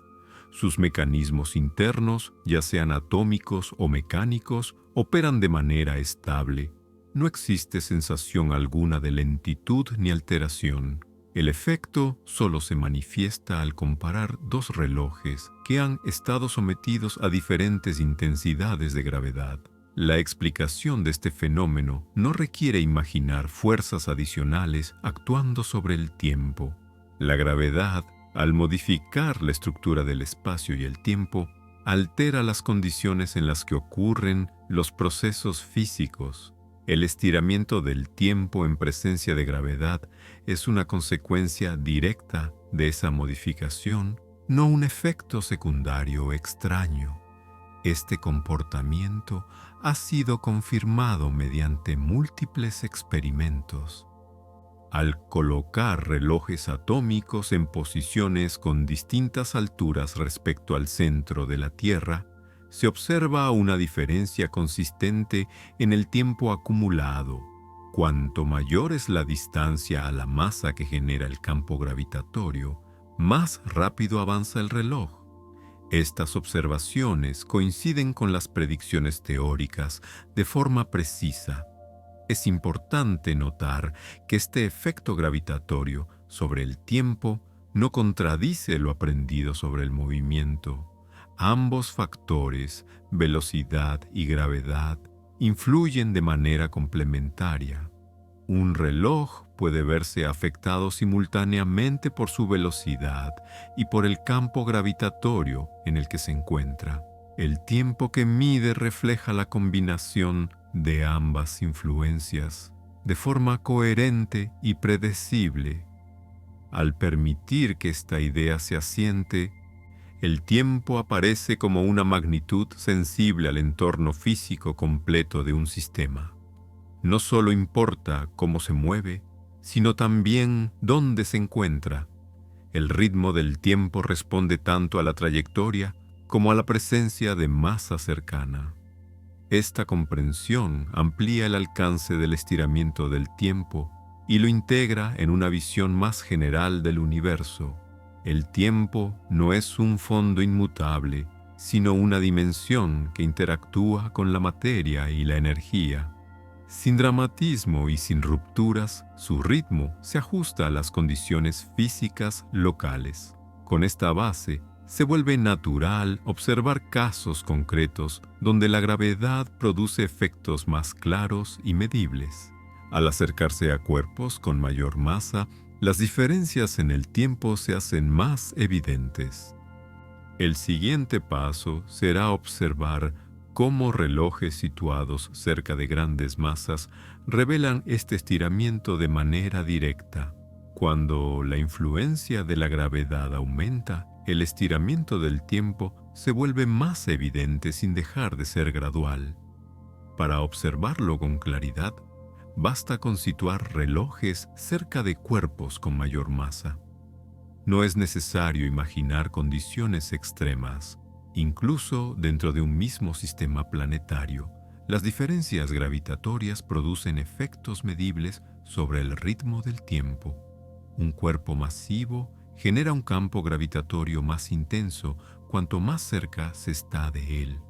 Speaker 1: Sus mecanismos internos, ya sean atómicos o mecánicos, operan de manera estable. No existe sensación alguna de lentitud ni alteración. El efecto solo se manifiesta al comparar dos relojes que han estado sometidos a diferentes intensidades de gravedad. La explicación de este fenómeno no requiere imaginar fuerzas adicionales actuando sobre el tiempo. La gravedad, al modificar la estructura del espacio y el tiempo, altera las condiciones en las que ocurren los procesos físicos. El estiramiento del tiempo en presencia de gravedad es una consecuencia directa de esa modificación, no un efecto secundario extraño. Este comportamiento ha sido confirmado mediante múltiples experimentos. Al colocar relojes atómicos en posiciones con distintas alturas respecto al centro de la Tierra, se observa una diferencia consistente en el tiempo acumulado. Cuanto mayor es la distancia a la masa que genera el campo gravitatorio, más rápido avanza el reloj. Estas observaciones coinciden con las predicciones teóricas de forma precisa. Es importante notar que este efecto gravitatorio sobre el tiempo no contradice lo aprendido sobre el movimiento. Ambos factores, velocidad y gravedad, influyen de manera complementaria. Un reloj puede verse afectado simultáneamente por su velocidad y por el campo gravitatorio en el que se encuentra. El tiempo que mide refleja la combinación de ambas influencias de forma coherente y predecible. Al permitir que esta idea se asiente, el tiempo aparece como una magnitud sensible al entorno físico completo de un sistema. No solo importa cómo se mueve, sino también dónde se encuentra. El ritmo del tiempo responde tanto a la trayectoria como a la presencia de masa cercana. Esta comprensión amplía el alcance del estiramiento del tiempo y lo integra en una visión más general del universo. El tiempo no es un fondo inmutable, sino una dimensión que interactúa con la materia y la energía. Sin dramatismo y sin rupturas, su ritmo se ajusta a las condiciones físicas locales. Con esta base, se vuelve natural observar casos concretos donde la gravedad produce efectos más claros y medibles. Al acercarse a cuerpos con mayor masa, las diferencias en el tiempo se hacen más evidentes. El siguiente paso será observar cómo relojes situados cerca de grandes masas revelan este estiramiento de manera directa. Cuando la influencia de la gravedad aumenta, el estiramiento del tiempo se vuelve más evidente sin dejar de ser gradual. Para observarlo con claridad, basta con situar relojes cerca de cuerpos con mayor masa. No es necesario imaginar condiciones extremas. Incluso dentro de un mismo sistema planetario, las diferencias gravitatorias producen efectos medibles sobre el ritmo del tiempo. Un cuerpo masivo genera un campo gravitatorio más intenso cuanto más cerca se está de él.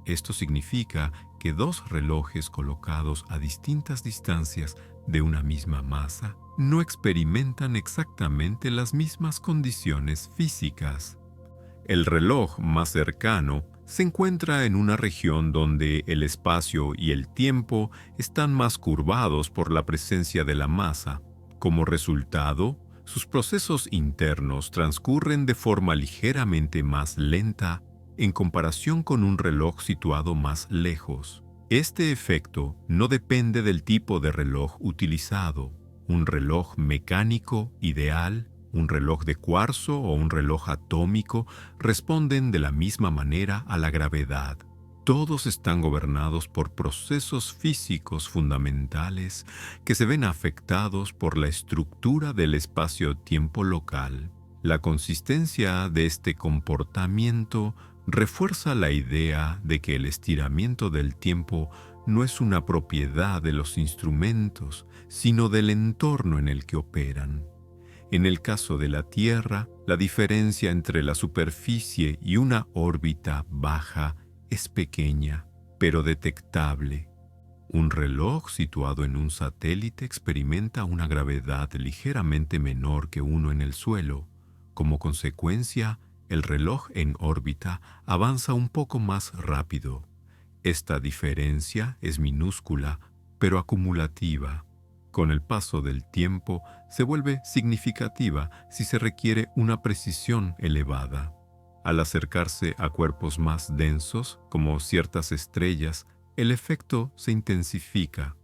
Speaker 1: Esto significa que dos relojes colocados a distintas distancias de una misma masa no experimentan exactamente las mismas condiciones físicas. El reloj más cercano se encuentra en una región donde el espacio y el tiempo están más curvados por la presencia de la masa. Como resultado, sus procesos internos transcurren de forma ligeramente más lenta en comparación con un reloj situado más lejos. Este efecto no depende del tipo de reloj utilizado. Un reloj mecánico ideal, un reloj de cuarzo o un reloj atómico responden de la misma manera a la gravedad. Todos están gobernados por procesos físicos fundamentales que se ven afectados por la estructura del espacio-tiempo local. La consistencia de este comportamiento refuerza la idea de que el estiramiento del tiempo no es una propiedad de los instrumentos, sino del entorno en el que operan. En el caso de la Tierra, la diferencia entre la superficie y una órbita baja es pequeña, pero detectable. Un reloj situado en un satélite experimenta una gravedad ligeramente menor que uno en el suelo. Como consecuencia, el reloj en órbita avanza un poco más rápido. Esta diferencia es minúscula, pero acumulativa. Con el paso del tiempo, se vuelve significativa si se requiere una precisión elevada. Al acercarse a cuerpos más densos, como ciertas estrellas, el efecto se intensifica.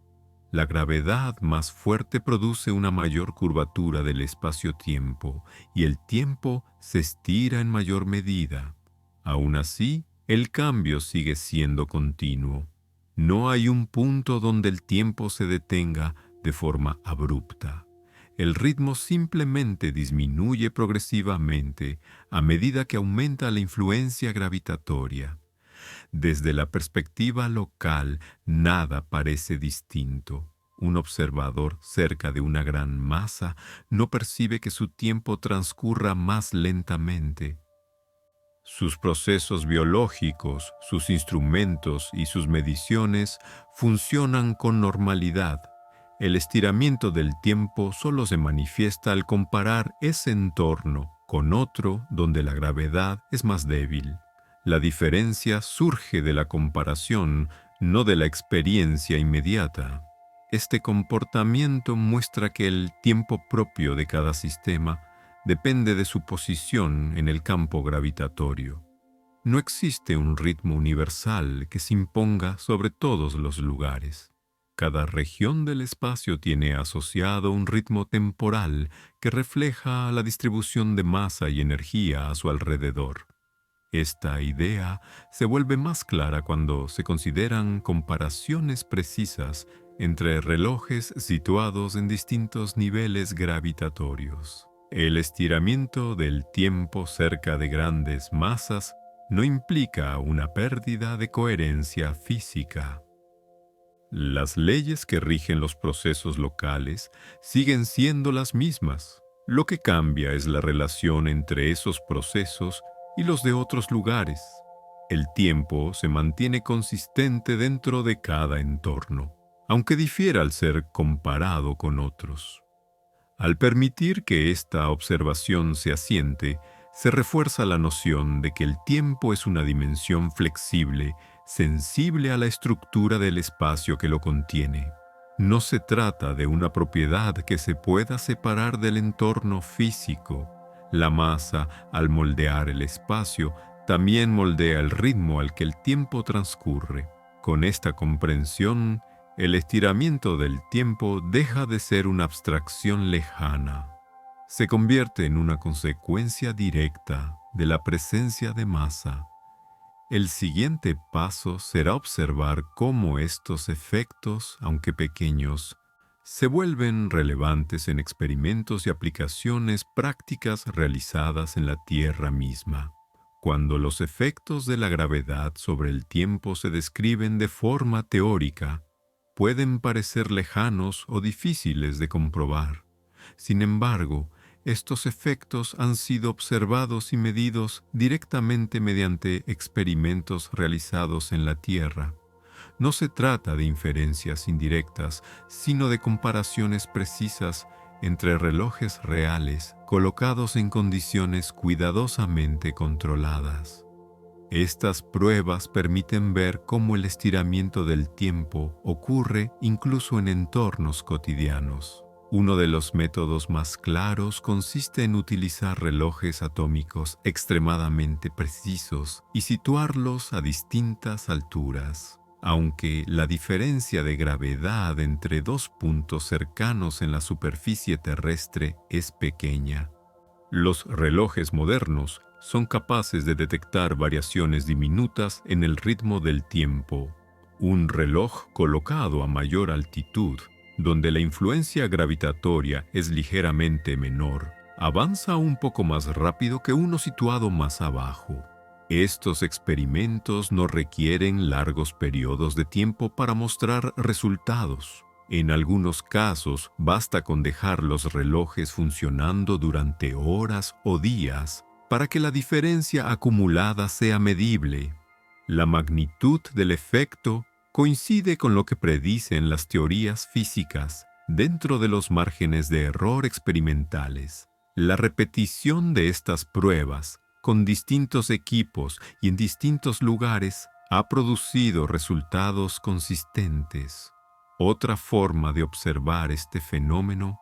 Speaker 1: La gravedad más fuerte produce una mayor curvatura del espacio-tiempo y el tiempo se estira en mayor medida. Aún así, el cambio sigue siendo continuo. No hay un punto donde el tiempo se detenga de forma abrupta. El ritmo simplemente disminuye progresivamente a medida que aumenta la influencia gravitatoria. Desde la perspectiva local, nada parece distinto. Un observador cerca de una gran masa no percibe que su tiempo transcurra más lentamente. Sus procesos biológicos, sus instrumentos y sus mediciones funcionan con normalidad. El estiramiento del tiempo solo se manifiesta al comparar ese entorno con otro donde la gravedad es más débil. La diferencia surge de la comparación, no de la experiencia inmediata. Este comportamiento muestra que el tiempo propio de cada sistema depende de su posición en el campo gravitatorio. No existe un ritmo universal que se imponga sobre todos los lugares. Cada región del espacio tiene asociado un ritmo temporal que refleja la distribución de masa y energía a su alrededor. Esta idea se vuelve más clara cuando se consideran comparaciones precisas entre relojes situados en distintos niveles gravitatorios. El estiramiento del tiempo cerca de grandes masas no implica una pérdida de coherencia física. Las leyes que rigen los procesos locales siguen siendo las mismas. Lo que cambia es la relación entre esos procesos y los de otros lugares. El tiempo se mantiene consistente dentro de cada entorno, aunque difiera al ser comparado con otros. Al permitir que esta observación se asiente, se refuerza la noción de que el tiempo es una dimensión flexible, sensible a la estructura del espacio que lo contiene. No se trata de una propiedad que se pueda separar del entorno físico. La masa, al moldear el espacio, también moldea el ritmo al que el tiempo transcurre. Con esta comprensión, el estiramiento del tiempo deja de ser una abstracción lejana. Se convierte en una consecuencia directa de la presencia de masa. El siguiente paso será observar cómo estos efectos, aunque pequeños, se vuelven relevantes en experimentos y aplicaciones prácticas realizadas en la Tierra misma. Cuando los efectos de la gravedad sobre el tiempo se describen de forma teórica, pueden parecer lejanos o difíciles de comprobar. Sin embargo, estos efectos han sido observados y medidos directamente mediante experimentos realizados en la Tierra. No se trata de inferencias indirectas, sino de comparaciones precisas entre relojes reales colocados en condiciones cuidadosamente controladas. Estas pruebas permiten ver cómo el estiramiento del tiempo ocurre incluso en entornos cotidianos. Uno de los métodos más claros consiste en utilizar relojes atómicos extremadamente precisos y situarlos a distintas alturas. Aunque la diferencia de gravedad entre dos puntos cercanos en la superficie terrestre es pequeña, los relojes modernos son capaces de detectar variaciones diminutas en el ritmo del tiempo. Un reloj colocado a mayor altitud, donde la influencia gravitatoria es ligeramente menor, avanza un poco más rápido que uno situado más abajo. Estos experimentos no requieren largos periodos de tiempo para mostrar resultados. En algunos casos, basta con dejar los relojes funcionando durante horas o días para que la diferencia acumulada sea medible. La magnitud del efecto coincide con lo que predicen las teorías físicas dentro de los márgenes de error experimentales. La repetición de estas pruebas con distintos equipos y en distintos lugares ha producido resultados consistentes. Otra forma de observar este fenómeno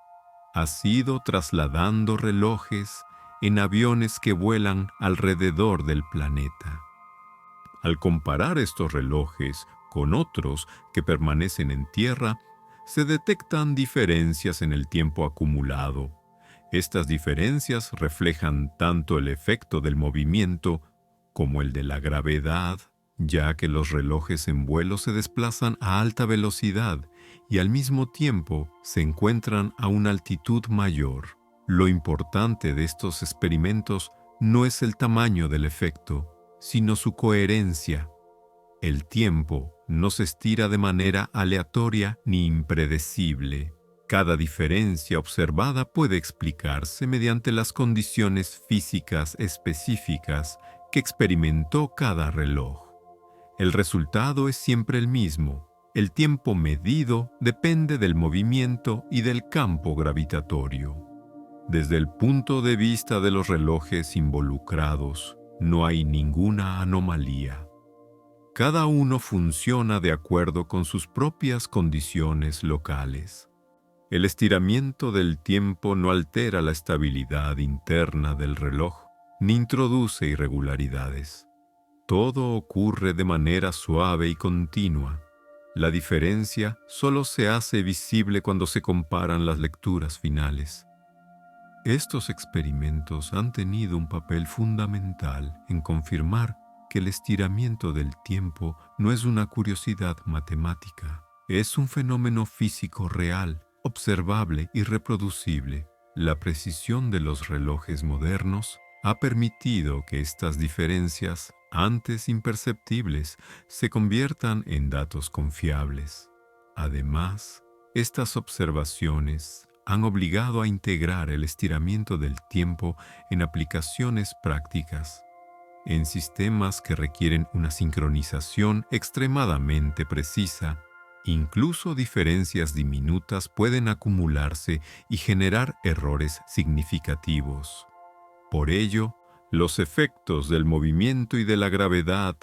Speaker 1: ha sido trasladando relojes en aviones que vuelan alrededor del planeta. Al comparar estos relojes con otros que permanecen en tierra, se detectan diferencias en el tiempo acumulado. Estas diferencias reflejan tanto el efecto del movimiento como el de la gravedad, ya que los relojes en vuelo se desplazan a alta velocidad y al mismo tiempo se encuentran a una altitud mayor. Lo importante de estos experimentos no es el tamaño del efecto, sino su coherencia. El tiempo no se estira de manera aleatoria ni impredecible. Cada diferencia observada puede explicarse mediante las condiciones físicas específicas que experimentó cada reloj. El resultado es siempre el mismo. El tiempo medido depende del movimiento y del campo gravitatorio. Desde el punto de vista de los relojes involucrados, no hay ninguna anomalía. Cada uno funciona de acuerdo con sus propias condiciones locales. El estiramiento del tiempo no altera la estabilidad interna del reloj, ni introduce irregularidades. Todo ocurre de manera suave y continua. La diferencia solo se hace visible cuando se comparan las lecturas finales. Estos experimentos han tenido un papel fundamental en confirmar que el estiramiento del tiempo no es una curiosidad matemática, es un fenómeno físico real, observable y reproducible. La precisión de los relojes modernos ha permitido que estas diferencias, antes imperceptibles, se conviertan en datos confiables. Además, estas observaciones han obligado a integrar el estiramiento del tiempo en aplicaciones prácticas, en sistemas que requieren una sincronización extremadamente precisa. Incluso diferencias diminutas pueden acumularse y generar errores significativos. Por ello, los efectos del movimiento y de la gravedad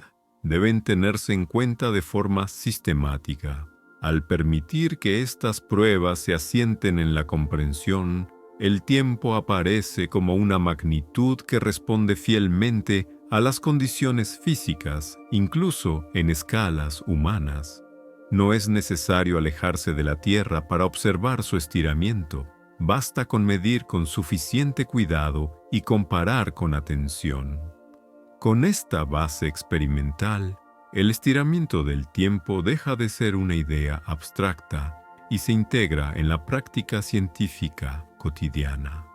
Speaker 1: deben tenerse en cuenta de forma sistemática. Al permitir que estas pruebas se asienten en la comprensión, el tiempo aparece como una magnitud que responde fielmente a las condiciones físicas, incluso en escalas humanas. No es necesario alejarse de la Tierra para observar su estiramiento. Basta con medir con suficiente cuidado y comparar con atención. Con esta base experimental, el estiramiento del tiempo deja de ser una idea abstracta y se integra en la práctica científica cotidiana.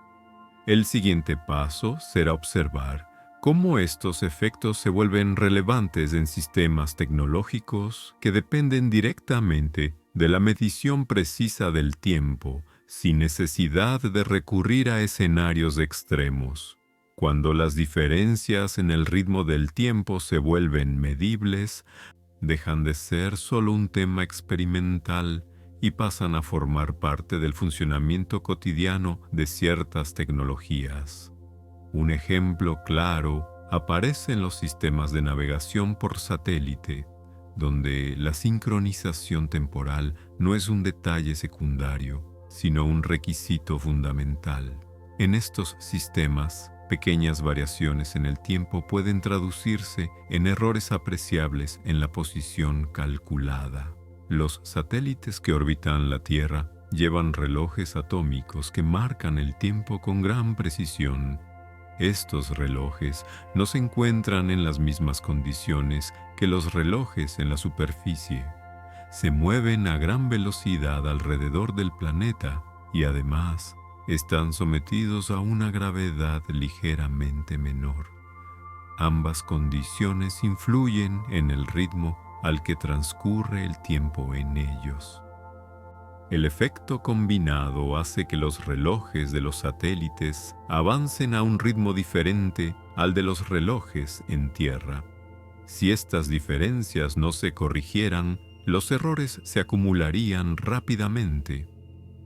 Speaker 1: El siguiente paso será observar cómo estos efectos se vuelven relevantes en sistemas tecnológicos que dependen directamente de la medición precisa del tiempo, sin necesidad de recurrir a escenarios extremos. Cuando las diferencias en el ritmo del tiempo se vuelven medibles, dejan de ser solo un tema experimental y pasan a formar parte del funcionamiento cotidiano de ciertas tecnologías. Un ejemplo claro aparece en los sistemas de navegación por satélite, donde la sincronización temporal no es un detalle secundario, sino un requisito fundamental. En estos sistemas, pequeñas variaciones en el tiempo pueden traducirse en errores apreciables en la posición calculada. Los satélites que orbitan la Tierra llevan relojes atómicos que marcan el tiempo con gran precisión. Estos relojes no se encuentran en las mismas condiciones que los relojes en la superficie. Se mueven a gran velocidad alrededor del planeta y además están sometidos a una gravedad ligeramente menor. Ambas condiciones influyen en el ritmo al que transcurre el tiempo en ellos. El efecto combinado hace que los relojes de los satélites avancen a un ritmo diferente al de los relojes en tierra. Si estas diferencias no se corrigieran, los errores se acumularían rápidamente.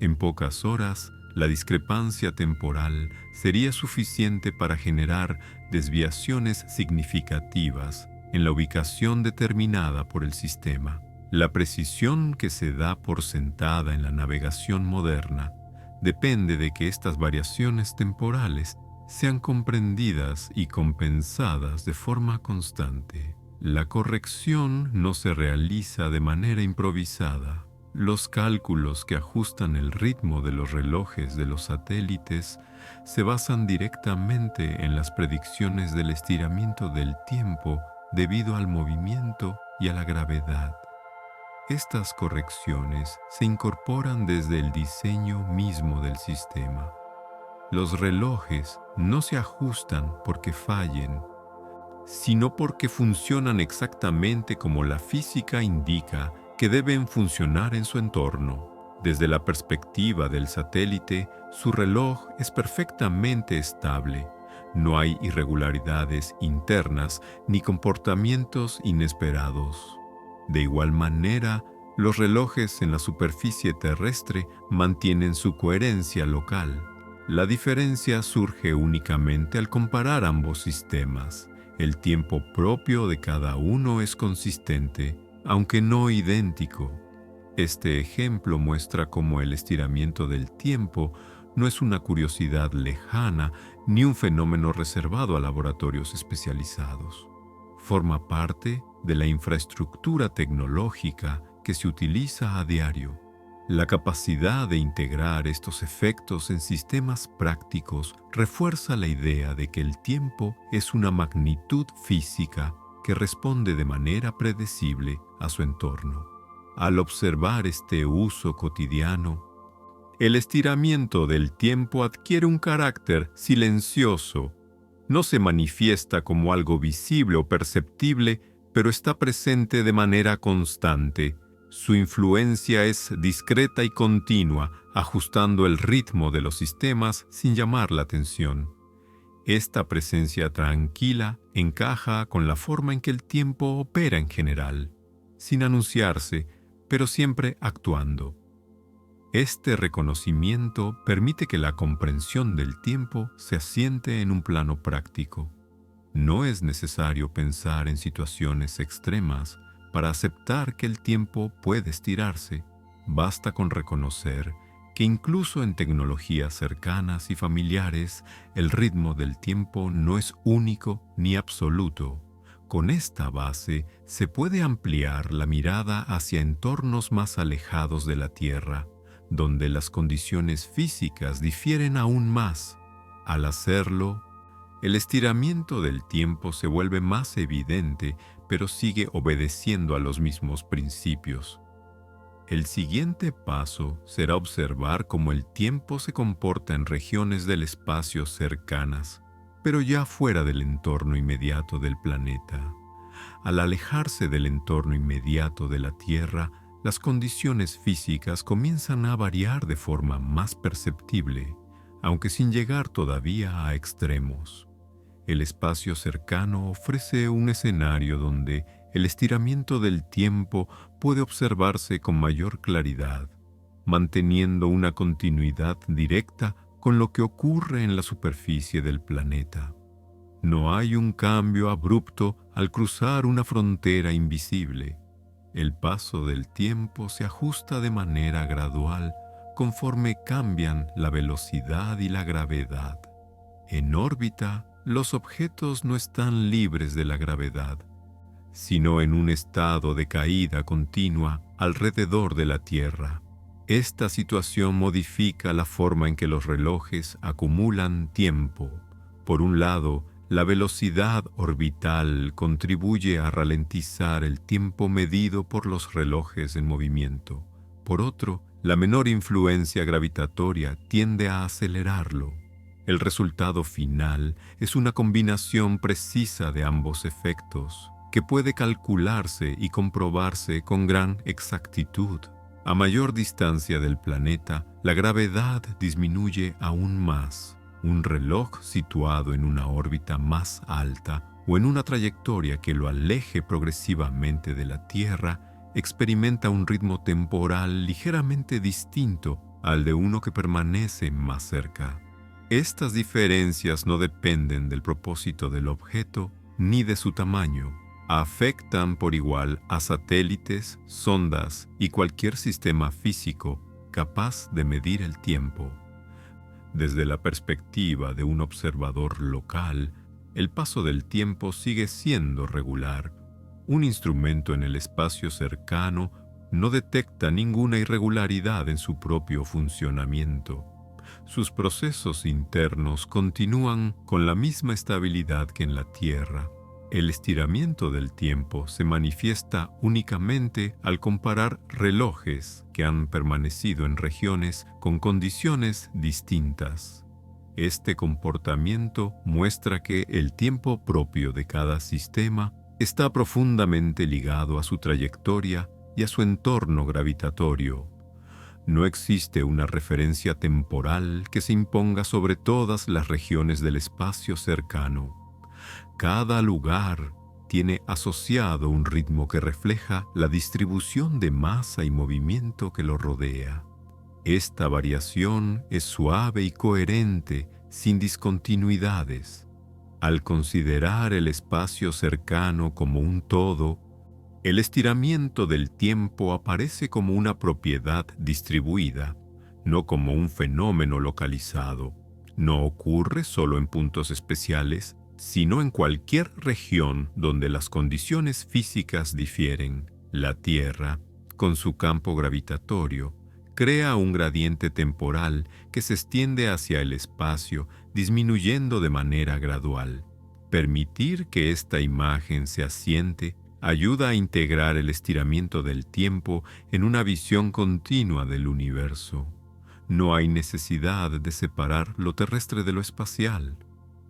Speaker 1: En pocas horas, la discrepancia temporal sería suficiente para generar desviaciones significativas en la ubicación determinada por el sistema. La precisión que se da por sentada en la navegación moderna depende de que estas variaciones temporales sean comprendidas y compensadas de forma constante. La corrección no se realiza de manera improvisada. Los cálculos que ajustan el ritmo de los relojes de los satélites se basan directamente en las predicciones del estiramiento del tiempo debido al movimiento y a la gravedad. Estas correcciones se incorporan desde el diseño mismo del sistema. Los relojes no se ajustan porque fallen, sino porque funcionan exactamente como la física indica que deben funcionar en su entorno. Desde la perspectiva del satélite, su reloj es perfectamente estable. No hay irregularidades internas ni comportamientos inesperados. De igual manera, los relojes en la superficie terrestre mantienen su coherencia local. La diferencia surge únicamente al comparar ambos sistemas. El tiempo propio de cada uno es consistente, aunque no idéntico. Este ejemplo muestra cómo el estiramiento del tiempo no es una curiosidad lejana ni un fenómeno reservado a laboratorios especializados. Forma parte de la infraestructura tecnológica que se utiliza a diario. La capacidad de integrar estos efectos en sistemas prácticos refuerza la idea de que el tiempo es una magnitud física que responde de manera predecible a su entorno. Al observar este uso cotidiano, el estiramiento del tiempo adquiere un carácter silencioso. No se manifiesta como algo visible o perceptible, pero está presente de manera constante. Su influencia es discreta y continua, ajustando el ritmo de los sistemas sin llamar la atención. Esta presencia tranquila encaja con la forma en que el tiempo opera en general, sin anunciarse, pero siempre actuando. Este reconocimiento permite que la comprensión del tiempo se asiente en un plano práctico. No es necesario pensar en situaciones extremas para aceptar que el tiempo puede estirarse. Basta con reconocer que incluso en tecnologías cercanas y familiares, el ritmo del tiempo no es único ni absoluto. Con esta base se puede ampliar la mirada hacia entornos más alejados de la Tierra, donde las condiciones físicas difieren aún más. Al hacerlo, el estiramiento del tiempo se vuelve más evidente, pero sigue obedeciendo a los mismos principios. El siguiente paso será observar cómo el tiempo se comporta en regiones del espacio cercanas, pero ya fuera del entorno inmediato del planeta. Al alejarse del entorno inmediato de la Tierra, las condiciones físicas comienzan a variar de forma más perceptible, aunque sin llegar todavía a extremos. El espacio cercano ofrece un escenario donde el estiramiento del tiempo puede observarse con mayor claridad, manteniendo una continuidad directa con lo que ocurre en la superficie del planeta. No hay un cambio abrupto al cruzar una frontera invisible. El paso del tiempo se ajusta de manera gradual conforme cambian la velocidad y la gravedad. En órbita, los objetos no están libres de la gravedad, sino en un estado de caída continua alrededor de la Tierra. Esta situación modifica la forma en que los relojes acumulan tiempo. Por un lado, la velocidad orbital contribuye a ralentizar el tiempo medido por los relojes en movimiento. Por otro, la menor influencia gravitatoria tiende a acelerarlo. El resultado final es una combinación precisa de ambos efectos, que puede calcularse y comprobarse con gran exactitud. A mayor distancia del planeta, la gravedad disminuye aún más. Un reloj situado en una órbita más alta o en una trayectoria que lo aleje progresivamente de la Tierra experimenta un ritmo temporal ligeramente distinto al de uno que permanece más cerca. Estas diferencias no dependen del propósito del objeto ni de su tamaño. Afectan por igual a satélites, sondas y cualquier sistema físico capaz de medir el tiempo. Desde la perspectiva de un observador local, el paso del tiempo sigue siendo regular. Un instrumento en el espacio cercano no detecta ninguna irregularidad en su propio funcionamiento. Sus procesos internos continúan con la misma estabilidad que en la Tierra. El estiramiento del tiempo se manifiesta únicamente al comparar relojes que han permanecido en regiones con condiciones distintas. Este comportamiento muestra que el tiempo propio de cada sistema está profundamente ligado a su trayectoria y a su entorno gravitatorio. No existe una referencia temporal que se imponga sobre todas las regiones del espacio cercano. Cada lugar tiene asociado un ritmo que refleja la distribución de masa y movimiento que lo rodea. Esta variación es suave y coherente, sin discontinuidades. Al considerar el espacio cercano como un todo, el estiramiento del tiempo aparece como una propiedad distribuida, no como un fenómeno localizado. No ocurre solo en puntos especiales, sino en cualquier región donde las condiciones físicas difieren. La Tierra, con su campo gravitatorio, crea un gradiente temporal que se extiende hacia el espacio, disminuyendo de manera gradual. Permitir que esta imagen se asiente ayuda a integrar el estiramiento del tiempo en una visión continua del universo. No hay necesidad de separar lo terrestre de lo espacial.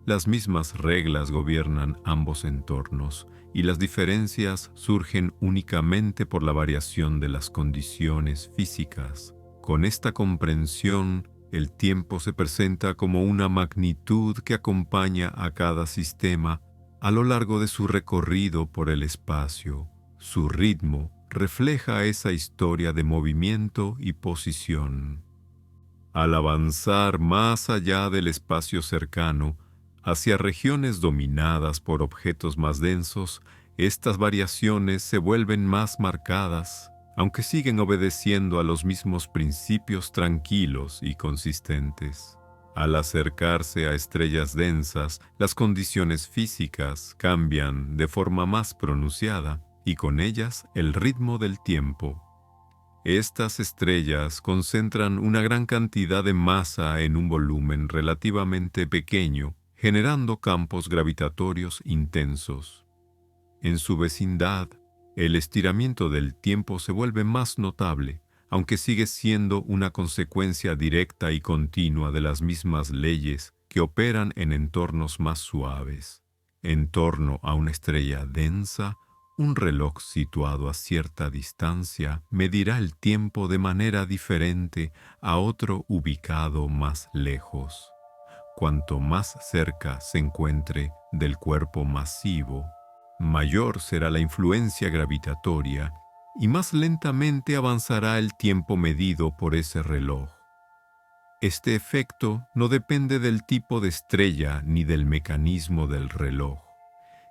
Speaker 1: Las mismas reglas gobiernan ambos entornos, y las diferencias surgen únicamente por la variación de las condiciones físicas. Con esta comprensión, el tiempo se presenta como una magnitud que acompaña a cada sistema a lo largo de su recorrido por el espacio. Su ritmo refleja esa historia de movimiento y posición. Al avanzar más allá del espacio cercano, hacia regiones dominadas por objetos más densos, estas variaciones se vuelven más marcadas, aunque siguen obedeciendo a los mismos principios tranquilos y consistentes. Al acercarse a estrellas densas, las condiciones físicas cambian de forma más pronunciada y con ellas el ritmo del tiempo. Estas estrellas concentran una gran cantidad de masa en un volumen relativamente pequeño, generando campos gravitatorios intensos. En su vecindad, el estiramiento del tiempo se vuelve más notable, aunque sigue siendo una consecuencia directa y continua de las mismas leyes que operan en entornos más suaves. En torno a una estrella densa, un reloj situado a cierta distancia medirá el tiempo de manera diferente a otro ubicado más lejos. Cuanto más cerca se encuentre del cuerpo masivo, mayor será la influencia gravitatoria y más lentamente avanzará el tiempo medido por ese reloj. Este efecto no depende del tipo de estrella ni del mecanismo del reloj.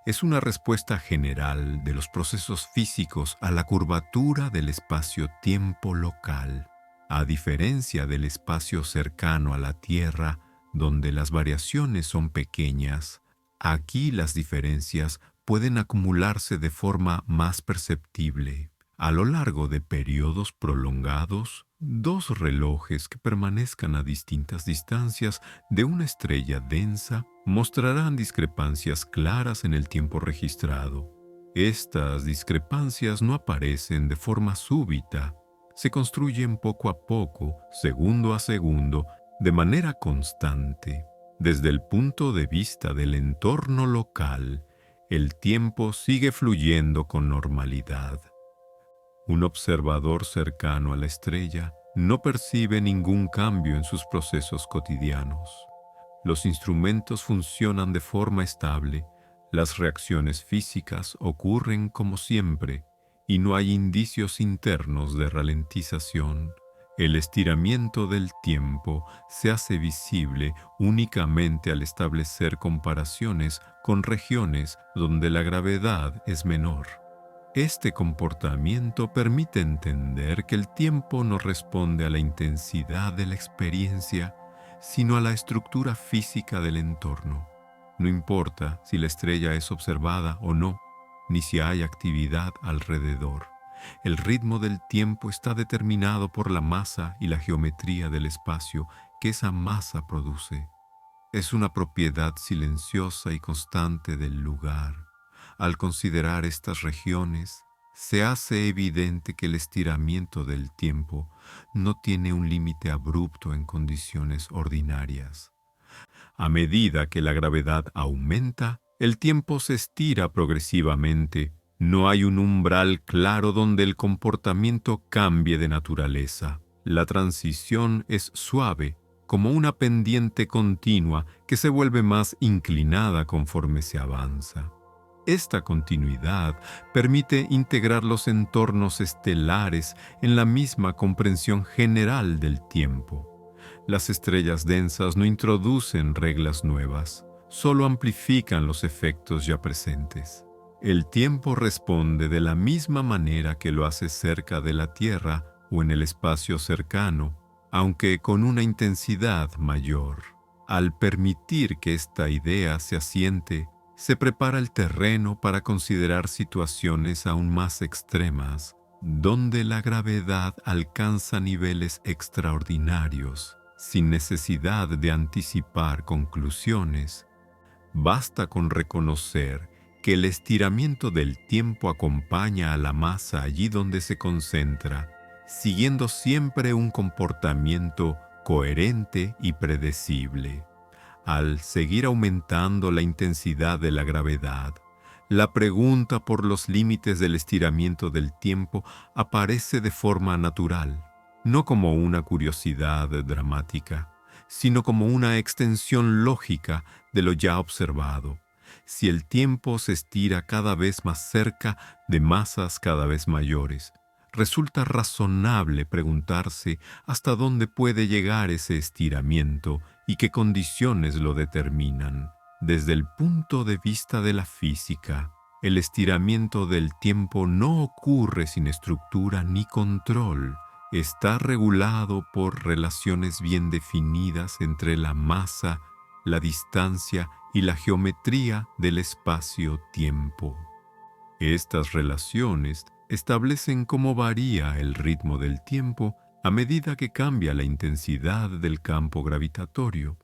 Speaker 1: Es una respuesta general de los procesos físicos a la curvatura del espacio-tiempo local. A diferencia del espacio cercano a la Tierra, donde las variaciones son pequeñas, aquí las diferencias pueden acumularse de forma más perceptible. A lo largo de periodos prolongados, dos relojes que permanezcan a distintas distancias de una estrella densa mostrarán discrepancias claras en el tiempo registrado. Estas discrepancias no aparecen de forma súbita, se construyen poco a poco, segundo a segundo, de manera constante. Desde el punto de vista del entorno local, el tiempo sigue fluyendo con normalidad. Un observador cercano a la estrella no percibe ningún cambio en sus procesos cotidianos. Los instrumentos funcionan de forma estable, las reacciones físicas ocurren como siempre y no hay indicios internos de ralentización. El estiramiento del tiempo se hace visible únicamente al establecer comparaciones con regiones donde la gravedad es menor. Este comportamiento permite entender que el tiempo no responde a la intensidad de la experiencia, sino a la estructura física del entorno. No importa si la estrella es observada o no, ni si hay actividad alrededor. El ritmo del tiempo está determinado por la masa y la geometría del espacio que esa masa produce. Es una propiedad silenciosa y constante del lugar. Al considerar estas regiones, se hace evidente que el estiramiento del tiempo no tiene un límite abrupto en condiciones ordinarias. A medida que la gravedad aumenta, el tiempo se estira progresivamente. No hay un umbral claro donde el comportamiento cambie de naturaleza. La transición es suave, como una pendiente continua que se vuelve más inclinada conforme se avanza. Esta continuidad permite integrar los entornos estelares en la misma comprensión general del tiempo. Las estrellas densas no introducen reglas nuevas, solo amplifican los efectos ya presentes. El tiempo responde de la misma manera que lo hace cerca de la Tierra o en el espacio cercano, aunque con una intensidad mayor. Al permitir que esta idea se asiente, se prepara el terreno para considerar situaciones aún más extremas, donde la gravedad alcanza niveles extraordinarios, sin necesidad de anticipar conclusiones. Basta con reconocer que el estiramiento del tiempo acompaña a la masa allí donde se concentra, siguiendo siempre un comportamiento coherente y predecible. Al seguir aumentando la intensidad de la gravedad, la pregunta por los límites del estiramiento del tiempo aparece de forma natural, no como una curiosidad dramática, sino como una extensión lógica de lo ya observado. Si el tiempo se estira cada vez más cerca de masas cada vez mayores, resulta razonable preguntarse hasta dónde puede llegar ese estiramiento y qué condiciones lo determinan. Desde el punto de vista de la física, el estiramiento del tiempo no ocurre sin estructura ni control. Está regulado por relaciones bien definidas entre la masa, la distancia y la geometría del espacio-tiempo. Estas relaciones establecen cómo varía el ritmo del tiempo a medida que cambia la intensidad del campo gravitatorio.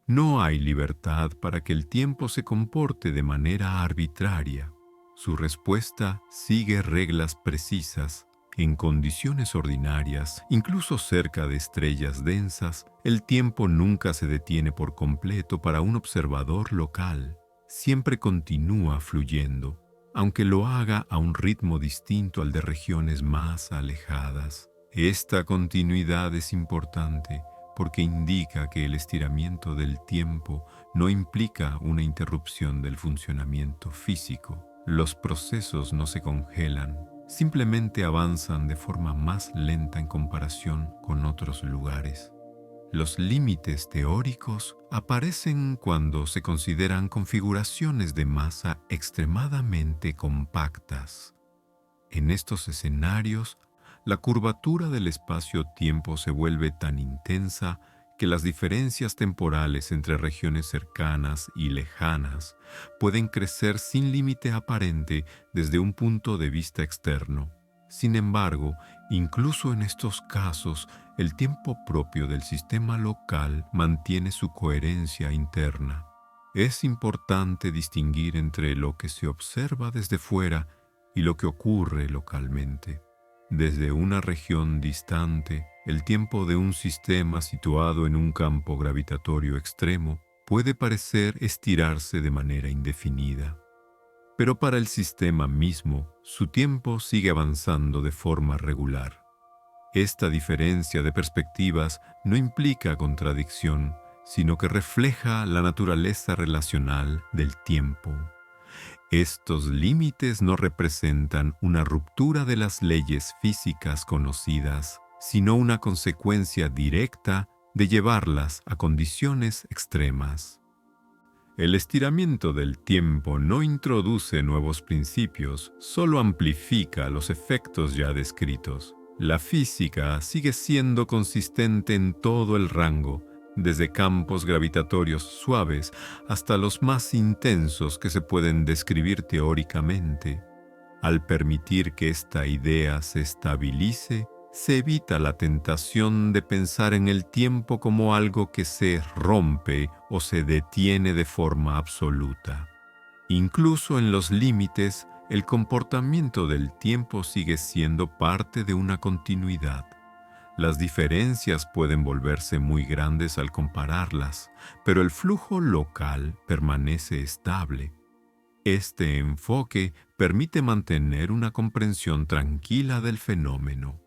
Speaker 1: No hay libertad para que el tiempo se comporte de manera arbitraria. Su respuesta sigue reglas precisas. En condiciones ordinarias, incluso cerca de estrellas densas, el tiempo nunca se detiene por completo para un observador local. Siempre continúa fluyendo, aunque lo haga a un ritmo distinto al de regiones más alejadas. Esta continuidad es importante porque indica que el estiramiento del tiempo no implica una interrupción del funcionamiento físico. Los procesos no se congelan, simplemente avanzan de forma más lenta en comparación con otros lugares. Los límites teóricos aparecen cuando se consideran configuraciones de masa extremadamente compactas. En estos escenarios, la curvatura del espacio-tiempo se vuelve tan intensa que las diferencias temporales entre regiones cercanas y lejanas pueden crecer sin límite aparente desde un punto de vista externo. Sin embargo, incluso en estos casos, el tiempo propio del sistema local mantiene su coherencia interna. Es importante distinguir entre lo que se observa desde fuera y lo que ocurre localmente. Desde una región distante, el tiempo de un sistema situado en un campo gravitatorio extremo puede parecer estirarse de manera indefinida. Pero para el sistema mismo, su tiempo sigue avanzando de forma regular. Esta diferencia de perspectivas no implica contradicción, sino que refleja la naturaleza relacional del tiempo. Estos límites no representan una ruptura de las leyes físicas conocidas, sino una consecuencia directa de llevarlas a condiciones extremas. El estiramiento del tiempo no introduce nuevos principios, solo amplifica los efectos ya descritos. La física sigue siendo consistente en todo el rango, desde campos gravitatorios suaves hasta los más intensos que se pueden describir teóricamente. Al permitir que esta idea se estabilice, se evita la tentación de pensar en el tiempo como algo que se rompe o se detiene de forma absoluta. Incluso en los límites, el comportamiento del tiempo sigue siendo parte de una continuidad. Las diferencias pueden volverse muy grandes al compararlas, pero el flujo local permanece estable. Este enfoque permite mantener una comprensión tranquila del fenómeno.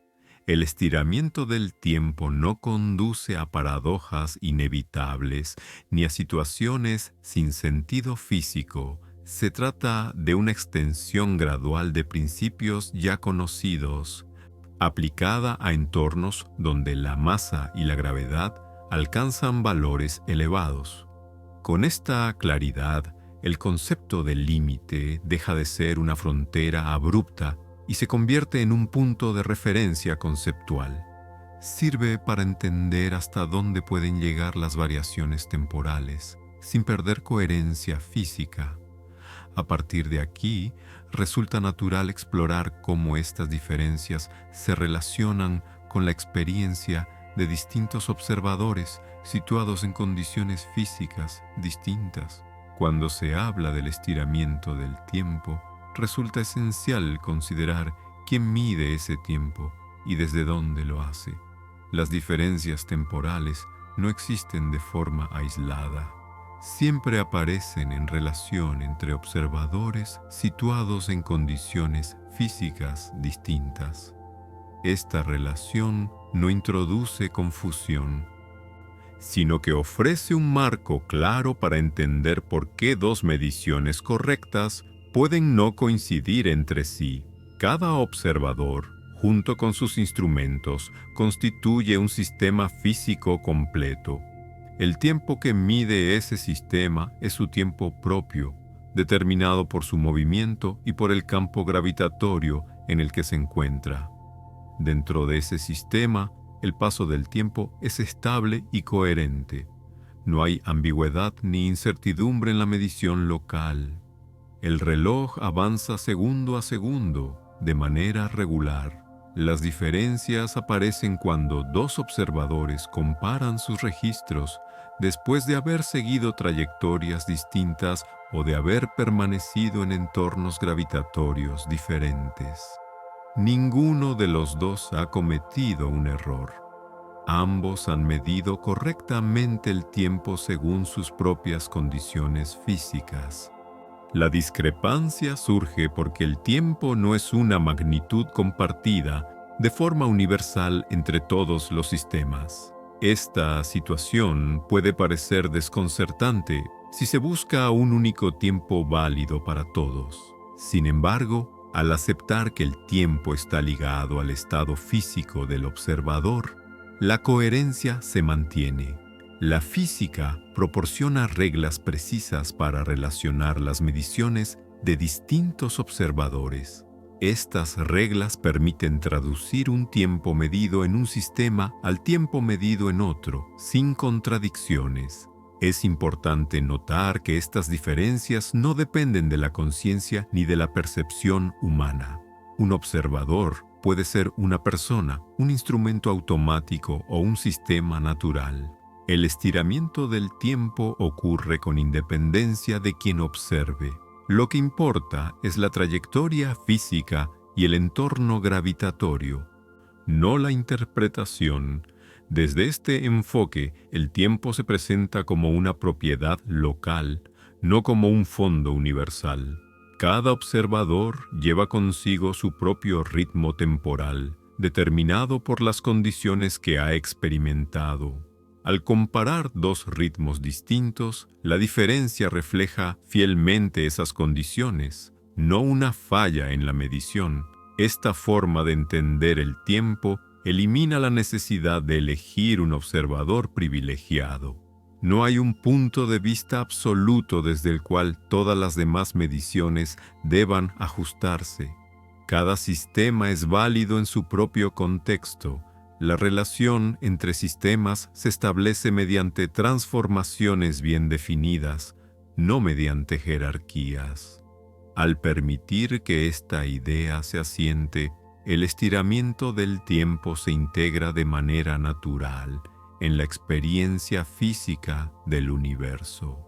Speaker 1: El estiramiento del tiempo no conduce a paradojas inevitables ni a situaciones sin sentido físico. Se trata de una extensión gradual de principios ya conocidos, aplicada a entornos donde la masa y la gravedad alcanzan valores elevados. Con esta claridad, el concepto del límite deja de ser una frontera abrupta y se convierte en un punto de referencia conceptual. Sirve para entender hasta dónde pueden llegar las variaciones temporales, sin perder coherencia física. A partir de aquí, resulta natural explorar cómo estas diferencias se relacionan con la experiencia de distintos observadores situados en condiciones físicas distintas. Cuando se habla del estiramiento del tiempo, resulta esencial considerar quién mide ese tiempo y desde dónde lo hace. Las diferencias temporales no existen de forma aislada. Siempre aparecen en relación entre observadores situados en condiciones físicas distintas. Esta relación no introduce confusión, sino que ofrece un marco claro para entender por qué dos mediciones correctas pueden no coincidir entre sí. Cada observador, junto con sus instrumentos, constituye un sistema físico completo. El tiempo que mide ese sistema es su tiempo propio, determinado por su movimiento y por el campo gravitatorio en el que se encuentra. Dentro de ese sistema, el paso del tiempo es estable y coherente. No hay ambigüedad ni incertidumbre en la medición local. El reloj avanza segundo a segundo, de manera regular. Las diferencias aparecen cuando dos observadores comparan sus registros después de haber seguido trayectorias distintas o de haber permanecido en entornos gravitatorios diferentes. Ninguno de los dos ha cometido un error. Ambos han medido correctamente el tiempo según sus propias condiciones físicas. La discrepancia surge porque el tiempo no es una magnitud compartida de forma universal entre todos los sistemas. Esta situación puede parecer desconcertante si se busca un único tiempo válido para todos. Sin embargo, al aceptar que el tiempo está ligado al estado físico del observador, la coherencia se mantiene. La física proporciona reglas precisas para relacionar las mediciones de distintos observadores. Estas reglas permiten traducir un tiempo medido en un sistema al tiempo medido en otro, sin contradicciones. Es importante notar que estas diferencias no dependen de la conciencia ni de la percepción humana. Un observador puede ser una persona, un instrumento automático o un sistema natural. El estiramiento del tiempo ocurre con independencia de quien observe. Lo que importa es la trayectoria física y el entorno gravitatorio, no la interpretación. Desde este enfoque, el tiempo se presenta como una propiedad local, no como un fondo universal. Cada observador lleva consigo su propio ritmo temporal, determinado por las condiciones que ha experimentado. Al comparar dos ritmos distintos, la diferencia refleja fielmente esas condiciones, no una falla en la medición. Esta forma de entender el tiempo elimina la necesidad de elegir un observador privilegiado. No hay un punto de vista absoluto desde el cual todas las demás mediciones deban ajustarse. Cada sistema es válido en su propio contexto. La relación entre sistemas se establece mediante transformaciones bien definidas, no mediante jerarquías. Al permitir que esta idea se asiente, el estiramiento del tiempo se integra de manera natural en la experiencia física del universo.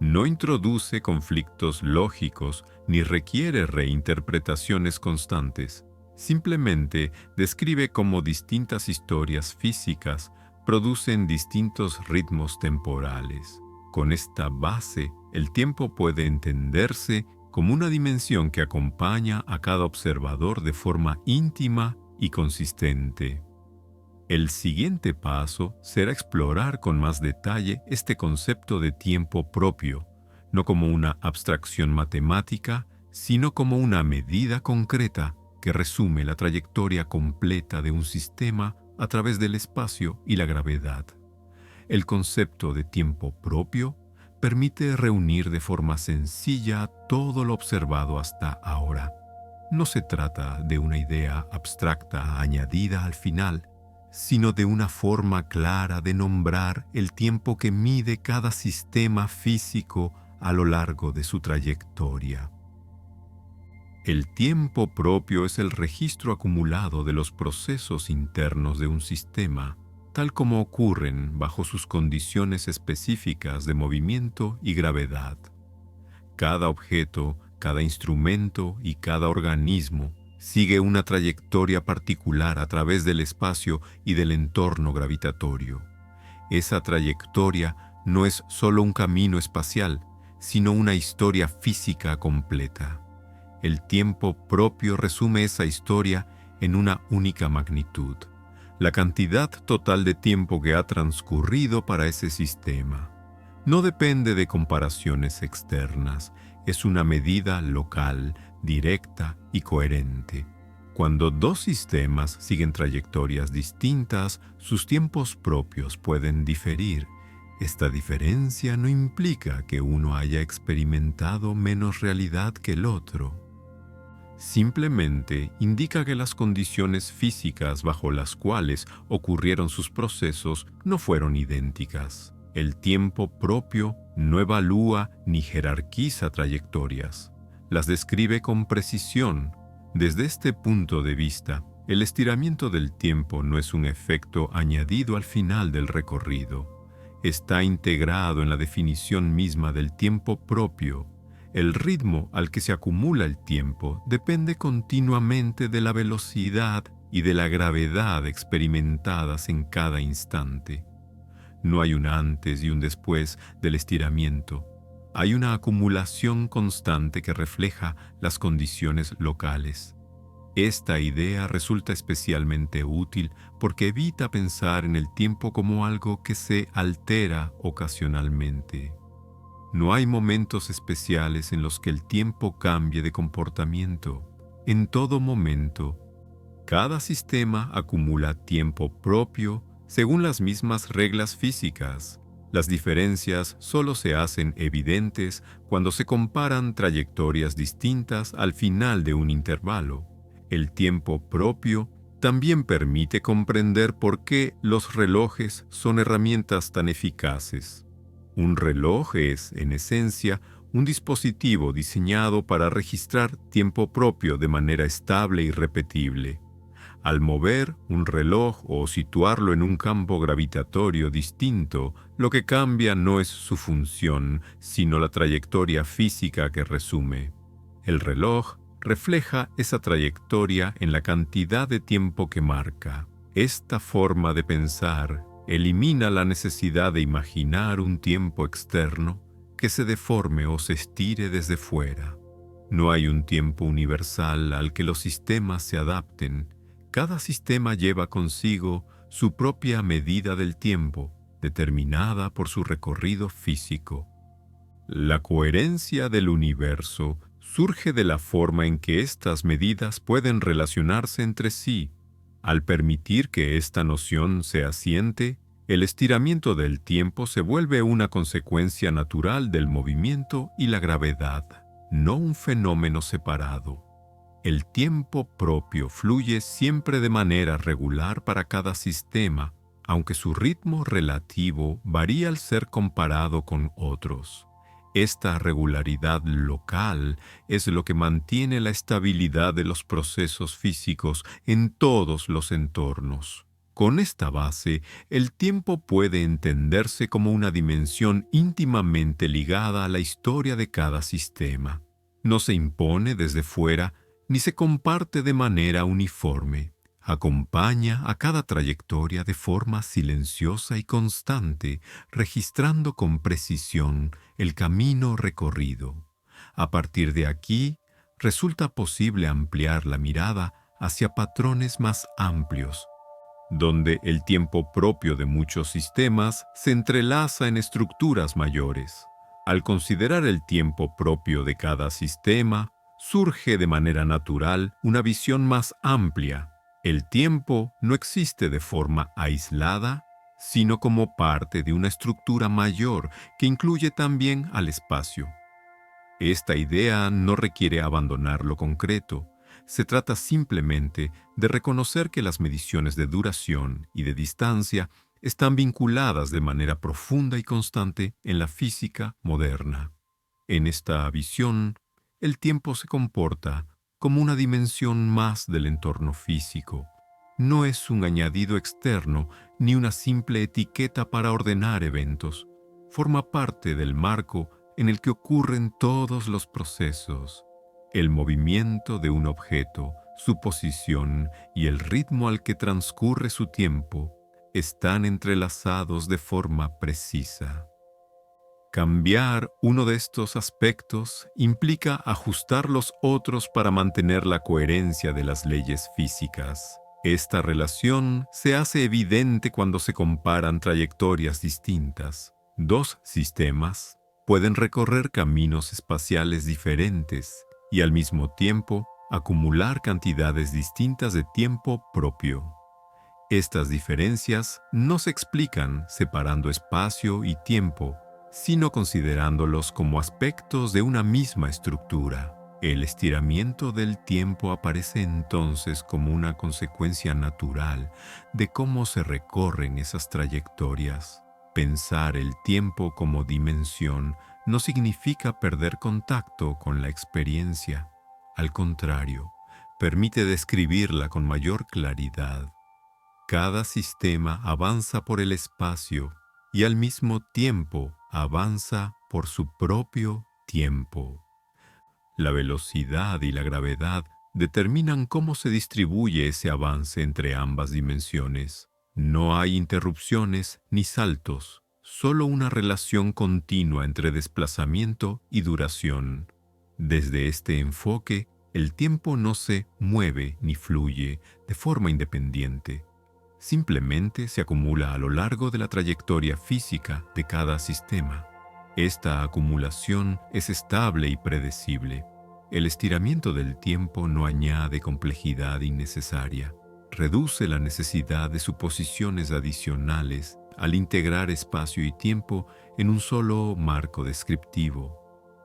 Speaker 1: No introduce conflictos lógicos ni requiere reinterpretaciones constantes. Simplemente describe cómo distintas historias físicas producen distintos ritmos temporales. Con esta base, el tiempo puede entenderse como una dimensión que acompaña a cada observador de forma íntima y consistente. El siguiente paso será explorar con más detalle este concepto de tiempo propio, no como una abstracción matemática, sino como una medida concreta que resume la trayectoria completa de un sistema a través del espacio y la gravedad. El concepto de tiempo propio permite reunir de forma sencilla todo lo observado hasta ahora. No se trata de una idea abstracta añadida al final, sino de una forma clara de nombrar el tiempo que mide cada sistema físico a lo largo de su trayectoria. El tiempo propio es el registro acumulado de los procesos internos de un sistema, tal como ocurren bajo sus condiciones específicas de movimiento y gravedad. Cada objeto, cada instrumento y cada organismo sigue una trayectoria particular a través del espacio y del entorno gravitatorio. Esa trayectoria no es solo un camino espacial, sino una historia física completa. El tiempo propio resume esa historia en una única magnitud: la cantidad total de tiempo que ha transcurrido para ese sistema. No depende de comparaciones externas, es una medida local, directa y coherente. Cuando dos sistemas siguen trayectorias distintas, sus tiempos propios pueden diferir. Esta diferencia no implica que uno haya experimentado menos realidad que el otro. Simplemente indica que las condiciones físicas bajo las cuales ocurrieron sus procesos no fueron idénticas. El tiempo propio no evalúa ni jerarquiza trayectorias. Las describe con precisión. Desde este punto de vista, el estiramiento del tiempo no es un efecto añadido al final del recorrido. Está integrado en la definición misma del tiempo propio. El ritmo al que se acumula el tiempo depende continuamente de la velocidad y de la gravedad experimentadas en cada instante. No hay un antes y un después del estiramiento. Hay una acumulación constante que refleja las condiciones locales. Esta idea resulta especialmente útil porque evita pensar en el tiempo como algo que se altera ocasionalmente. No hay momentos especiales en los que el tiempo cambie de comportamiento. En todo momento, cada sistema acumula tiempo propio según las mismas reglas físicas. Las diferencias solo se hacen evidentes cuando se comparan trayectorias distintas al final de un intervalo. El tiempo propio también permite comprender por qué los relojes son herramientas tan eficaces. Un reloj es, en esencia, un dispositivo diseñado para registrar tiempo propio de manera estable y repetible. Al mover un reloj o situarlo en un campo gravitatorio distinto, lo que cambia no es su función, sino la trayectoria física que resume. El reloj refleja esa trayectoria en la cantidad de tiempo que marca. Esta forma de pensar elimina la necesidad de imaginar un tiempo externo que se deforme o se estire desde fuera. No hay un tiempo universal al que los sistemas se adapten. Cada sistema lleva consigo su propia medida del tiempo, determinada por su recorrido físico. La coherencia del universo surge de la forma en que estas medidas pueden relacionarse entre sí. Al permitir que esta noción se asiente, el estiramiento del tiempo se vuelve una consecuencia natural del movimiento y la gravedad, no un fenómeno separado. El tiempo propio fluye siempre de manera regular para cada sistema, aunque su ritmo relativo varía al ser comparado con otros. Esta regularidad local es lo que mantiene la estabilidad de los procesos físicos en todos los entornos. Con esta base, el tiempo puede entenderse como una dimensión íntimamente ligada a la historia de cada sistema. No se impone desde fuera ni se comparte de manera uniforme. Acompaña a cada trayectoria de forma silenciosa y constante, registrando con precisión el camino recorrido. A partir de aquí, resulta posible ampliar la mirada hacia patrones más amplios, donde el tiempo propio de muchos sistemas se entrelaza en estructuras mayores. Al considerar el tiempo propio de cada sistema, surge de manera natural una visión más amplia. El tiempo no existe de forma aislada, sino como parte de una estructura mayor que incluye también al espacio. Esta idea no requiere abandonar lo concreto. Se trata simplemente de reconocer que las mediciones de duración y de distancia están vinculadas de manera profunda y constante en la física moderna. En esta visión, el tiempo se comporta como una dimensión más del entorno físico. No es un añadido externo ni una simple etiqueta para ordenar eventos. Forma parte del marco en el que ocurren todos los procesos. El movimiento de un objeto, su posición y el ritmo al que transcurre su tiempo están entrelazados de forma precisa. Cambiar uno de estos aspectos implica ajustar los otros para mantener la coherencia de las leyes físicas. Esta relación se hace evidente cuando se comparan trayectorias distintas. Dos sistemas pueden recorrer caminos espaciales diferentes y al mismo tiempo acumular cantidades distintas de tiempo propio. Estas diferencias no se explican separando espacio y tiempo, sino considerándolos como aspectos de una misma estructura. El estiramiento del tiempo aparece entonces como una consecuencia natural de cómo se recorren esas trayectorias. Pensar el tiempo como dimensión no significa perder contacto con la experiencia. Al contrario, permite describirla con mayor claridad. Cada sistema avanza por el espacio y al mismo tiempo avanza por su propio tiempo. La velocidad y la gravedad determinan cómo se distribuye ese avance entre ambas dimensiones. No hay interrupciones ni saltos, solo una relación continua entre desplazamiento y duración. Desde este enfoque, el tiempo no se mueve ni fluye de forma independiente. Simplemente se acumula a lo largo de la trayectoria física de cada sistema. Esta acumulación es estable y predecible. El estiramiento del tiempo no añade complejidad innecesaria. Reduce la necesidad de suposiciones adicionales al integrar espacio y tiempo en un solo marco descriptivo.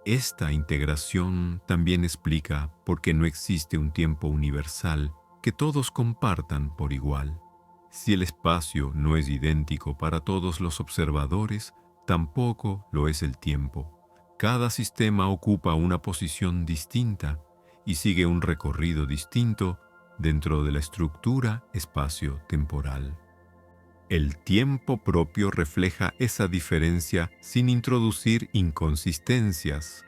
Speaker 1: Esta integración también explica por qué no existe un tiempo universal que todos compartan por igual. Si el espacio no es idéntico para todos los observadores, tampoco lo es el tiempo. Cada sistema ocupa una posición distinta y sigue un recorrido distinto dentro de la estructura espacio-temporal. El tiempo propio refleja esa diferencia sin introducir inconsistencias.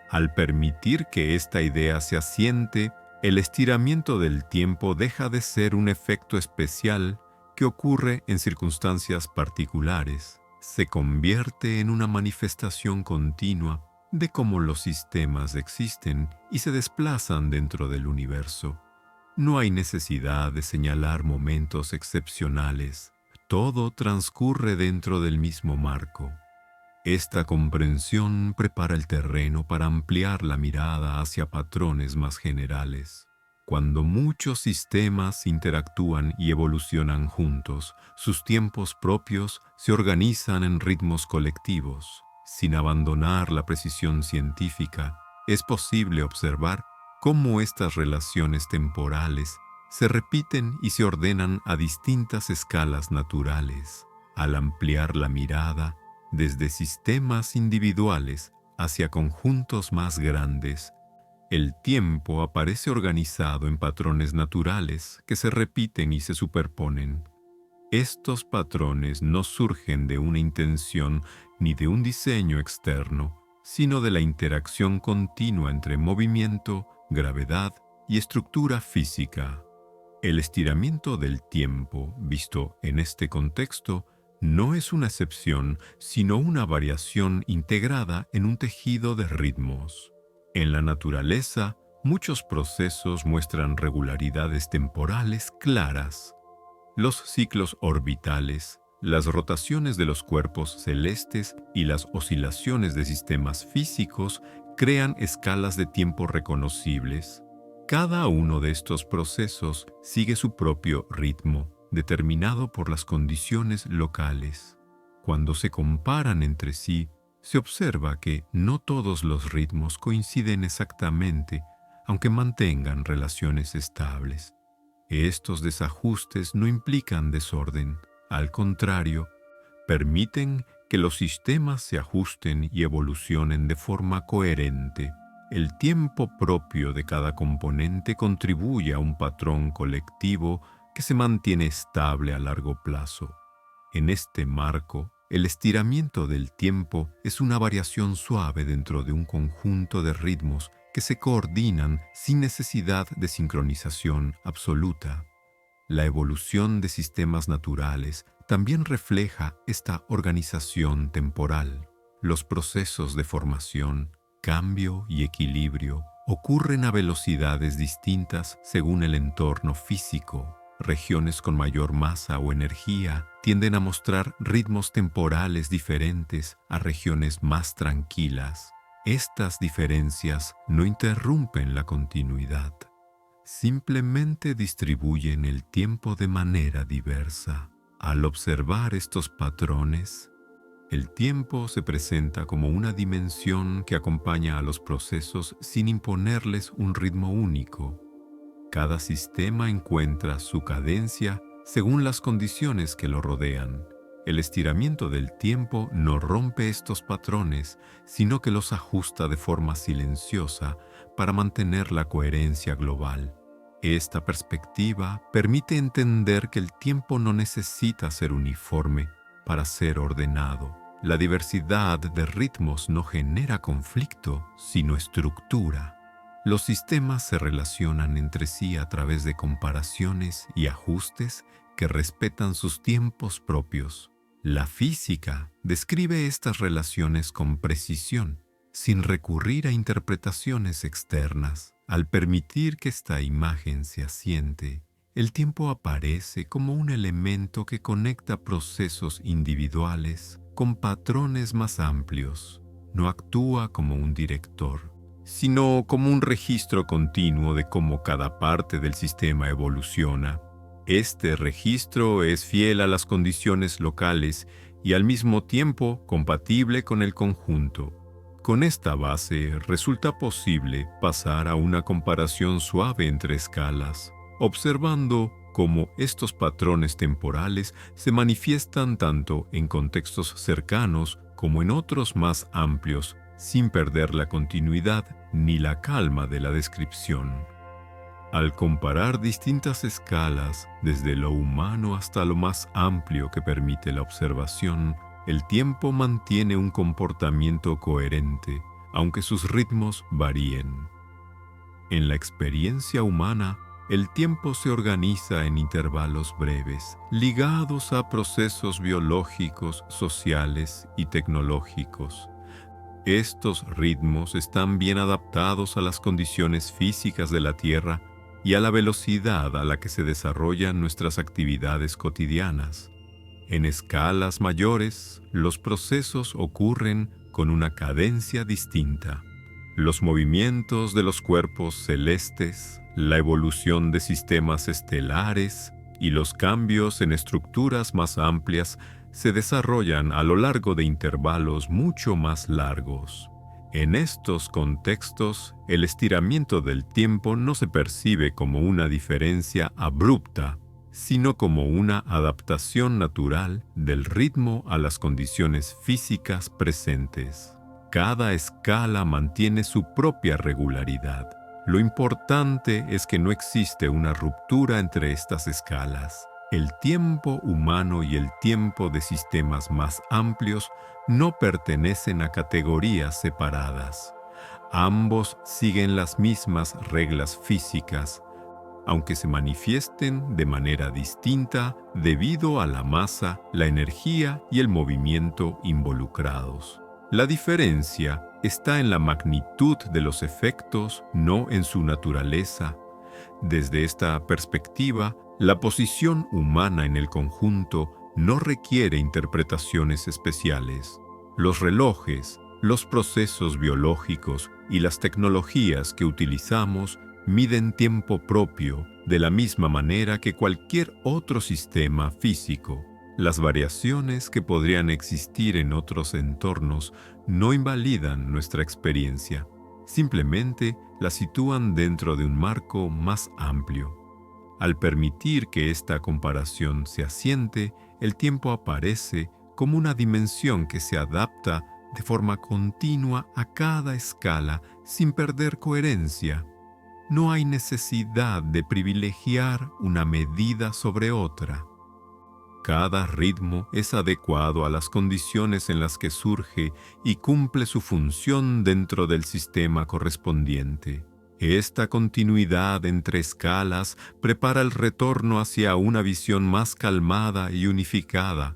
Speaker 1: Al permitir que esta idea se asiente, el estiramiento del tiempo deja de ser un efecto especial que ocurre en circunstancias particulares. Se convierte en una manifestación continua de cómo los sistemas existen y se desplazan dentro del universo. No hay necesidad de señalar momentos excepcionales. Todo transcurre dentro del mismo marco. Esta comprensión prepara el terreno para ampliar la mirada hacia patrones más generales. Cuando muchos sistemas interactúan y evolucionan juntos, sus tiempos propios se organizan en ritmos colectivos. Sin abandonar la precisión científica, es posible observar cómo estas relaciones temporales se repiten y se ordenan a distintas escalas naturales. Al ampliar la mirada desde sistemas individuales hacia conjuntos más grandes, el tiempo aparece organizado en patrones naturales que se repiten y se superponen. Estos patrones no surgen de una intención ni de un diseño externo, sino de la interacción continua entre movimiento, gravedad y estructura física. El estiramiento del tiempo, visto en este contexto, no es una excepción, sino una variación integrada en un tejido de ritmos. En la naturaleza, Muchos procesos muestran regularidades temporales claras. Los ciclos orbitales, las rotaciones de los cuerpos celestes y las oscilaciones de sistemas físicos crean escalas de tiempo reconocibles. Cada uno de estos procesos sigue su propio ritmo, determinado por las condiciones locales. Cuando se comparan entre sí, se observa que no todos los ritmos coinciden exactamente, aunque mantengan relaciones estables. Estos desajustes no implican desorden, al contrario, permiten que los sistemas se ajusten y evolucionen de forma coherente. El tiempo propio de cada componente contribuye a un patrón colectivo que se mantiene estable a largo plazo. En este marco, el estiramiento del tiempo es una variación suave dentro de un conjunto de ritmos que se coordinan sin necesidad de sincronización absoluta. La evolución de sistemas naturales también refleja esta organización temporal. Los procesos de formación, cambio y equilibrio ocurren a velocidades distintas según el entorno físico. Regiones con mayor masa o energía tienden a mostrar ritmos temporales diferentes a regiones más tranquilas. Estas diferencias no interrumpen la continuidad, simplemente distribuyen el tiempo de manera diversa. Al observar estos patrones, el tiempo se presenta como una dimensión que acompaña a los procesos sin imponerles un ritmo único. Cada sistema encuentra su cadencia según las condiciones que lo rodean. El estiramiento del tiempo no rompe estos patrones, sino que los ajusta de forma silenciosa para mantener la coherencia global. Esta perspectiva permite entender que el tiempo no necesita ser uniforme para ser ordenado. La diversidad de ritmos no genera conflicto, sino estructura. Los sistemas se relacionan entre sí a través de comparaciones y ajustes que respetan sus tiempos propios. La física describe estas relaciones con precisión, sin recurrir a interpretaciones externas. Al permitir que esta imagen se asiente, el tiempo aparece como un elemento que conecta procesos individuales con patrones más amplios. No actúa como un director, sino como un registro continuo de cómo cada parte del sistema evoluciona. Este registro es fiel a las condiciones locales y al mismo tiempo compatible con el conjunto. Con esta base resulta posible pasar a una comparación suave entre escalas, observando cómo estos patrones temporales se manifiestan tanto en contextos cercanos como en otros más amplios, sin perder la continuidad ni la calma de la descripción. Al comparar distintas escalas, desde lo humano hasta lo más amplio que permite la observación, el tiempo mantiene un comportamiento coherente, aunque sus ritmos varíen. En la experiencia humana, el tiempo se organiza en intervalos breves, ligados a procesos biológicos, sociales y tecnológicos. Estos ritmos están bien adaptados a las condiciones físicas de la Tierra y a la velocidad a la que se desarrollan nuestras actividades cotidianas. En escalas mayores, los procesos ocurren con una cadencia distinta. Los movimientos de los cuerpos celestes, la evolución de sistemas estelares y los cambios en estructuras más amplias se desarrollan a lo largo de intervalos mucho más largos. En estos contextos, el estiramiento del tiempo no se percibe como una diferencia abrupta, sino como una adaptación natural del ritmo a las condiciones físicas presentes. Cada escala mantiene su propia regularidad. Lo importante es que no existe una ruptura entre estas escalas. El tiempo humano y el tiempo de sistemas más amplios no pertenecen a categorías separadas. Ambos siguen las mismas reglas físicas, aunque se manifiesten de manera distinta debido a la masa, la energía y el movimiento involucrados. La diferencia está en la magnitud de los efectos, no en su naturaleza. Desde esta perspectiva, la posición humana en el conjunto no requiere interpretaciones especiales. Los relojes, los procesos biológicos y las tecnologías que utilizamos miden tiempo propio de la misma manera que cualquier otro sistema físico. Las variaciones que podrían existir en otros entornos no invalidan nuestra experiencia, simplemente la sitúan dentro de un marco más amplio. Al permitir que esta comparación se asiente, el tiempo aparece como una dimensión que se adapta de forma continua a cada escala sin perder coherencia. No hay necesidad de privilegiar una medida sobre otra. Cada ritmo es adecuado a las condiciones en las que surge y cumple su función dentro del sistema correspondiente. Esta continuidad entre escalas prepara el retorno hacia una visión más calmada y unificada.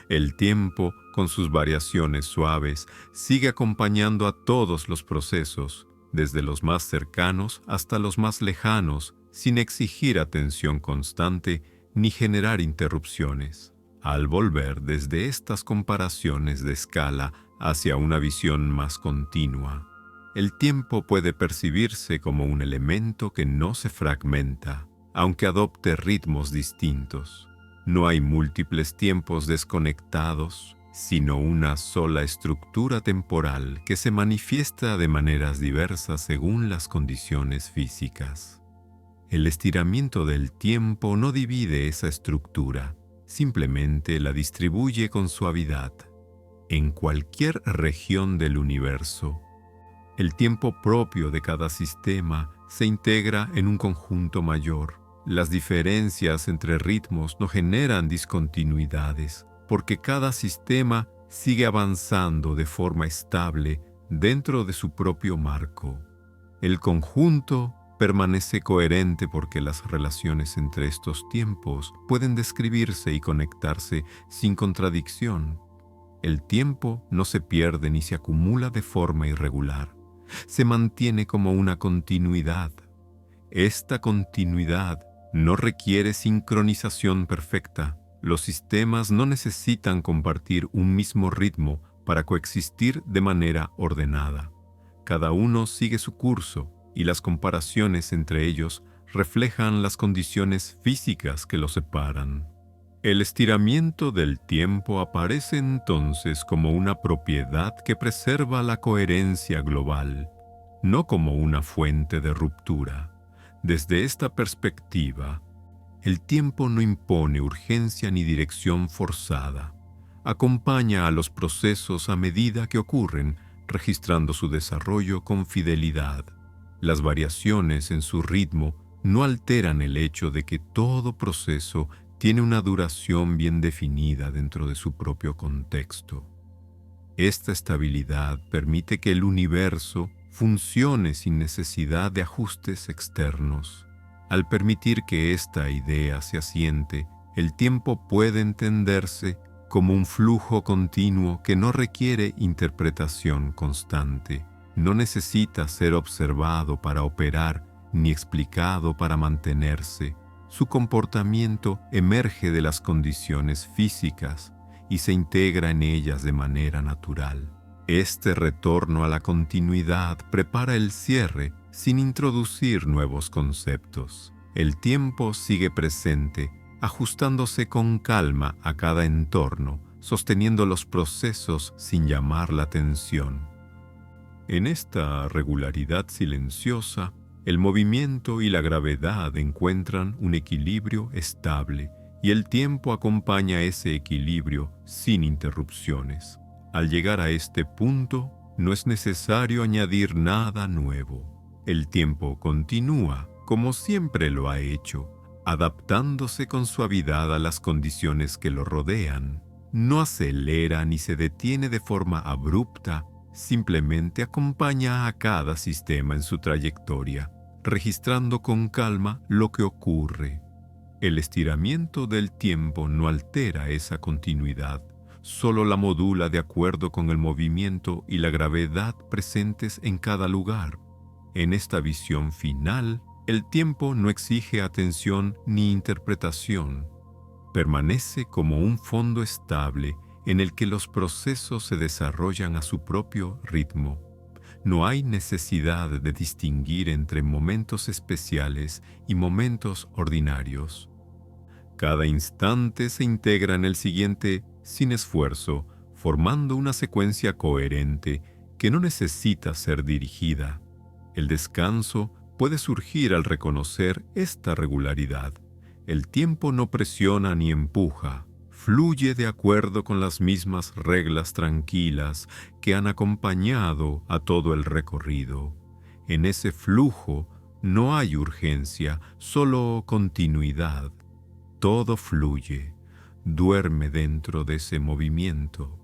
Speaker 1: El tiempo, con sus variaciones suaves, sigue acompañando a todos los procesos, desde los más cercanos hasta los más lejanos, sin exigir atención constante ni generar interrupciones. Al volver desde estas comparaciones de escala hacia una visión más continua, el tiempo puede percibirse como un elemento que no se fragmenta, aunque adopte ritmos distintos. No hay múltiples tiempos desconectados, sino una sola estructura temporal que se manifiesta de maneras diversas según las condiciones físicas. El estiramiento del tiempo no divide esa estructura, simplemente la distribuye con suavidad. En cualquier región del universo, el tiempo propio de cada sistema se integra en un conjunto mayor. Las diferencias entre ritmos no generan discontinuidades, porque cada sistema sigue avanzando de forma estable dentro de su propio marco. El conjunto permanece coherente porque las relaciones entre estos tiempos pueden describirse y conectarse sin contradicción. El tiempo no se pierde ni se acumula de forma irregular. Se mantiene como una continuidad. Esta continuidad no requiere sincronización perfecta. Los sistemas no necesitan compartir un mismo ritmo para coexistir de manera ordenada. Cada uno sigue su curso y las comparaciones entre ellos reflejan las condiciones físicas que los separan. El estiramiento del tiempo aparece entonces como una propiedad que preserva la coherencia global, no como una fuente de ruptura. Desde esta perspectiva, el tiempo no impone urgencia ni dirección forzada. Acompaña a los procesos a medida que ocurren, registrando su desarrollo con fidelidad. Las variaciones en su ritmo no alteran el hecho de que todo proceso tiene una duración bien definida dentro de su propio contexto. Esta estabilidad permite que el universo funcione sin necesidad de ajustes externos. Al permitir que esta idea se asiente, el tiempo puede entenderse como un flujo continuo que no requiere interpretación constante. No necesita ser observado para operar ni explicado para mantenerse. Su comportamiento emerge de las condiciones físicas y se integra en ellas de manera natural. Este retorno a la continuidad prepara el cierre sin introducir nuevos conceptos. El tiempo sigue presente, ajustándose con calma a cada entorno, sosteniendo los procesos sin llamar la atención. En esta regularidad silenciosa, el movimiento y la gravedad encuentran un equilibrio estable y el tiempo acompaña ese equilibrio sin interrupciones. Al llegar a este punto, no es necesario añadir nada nuevo. El tiempo continúa, como siempre lo ha hecho, adaptándose con suavidad a las condiciones que lo rodean. No acelera ni se detiene de forma abrupta, simplemente acompaña a cada sistema en su trayectoria, registrando con calma lo que ocurre. El estiramiento del tiempo no altera esa continuidad, solo la modula de acuerdo con el movimiento y la gravedad presentes en cada lugar. En esta visión final, el tiempo no exige atención ni interpretación. Permanece como un fondo estable en el que los procesos se desarrollan a su propio ritmo. No hay necesidad de distinguir entre momentos especiales y momentos ordinarios. Cada instante se integra en el siguiente sin esfuerzo, formando una secuencia coherente que no necesita ser dirigida. El descanso puede surgir al reconocer esta regularidad. El tiempo no presiona ni empuja, fluye de acuerdo con las mismas reglas tranquilas que han acompañado a todo el recorrido. En ese flujo no hay urgencia, solo continuidad. Todo fluye, duerme dentro de ese movimiento.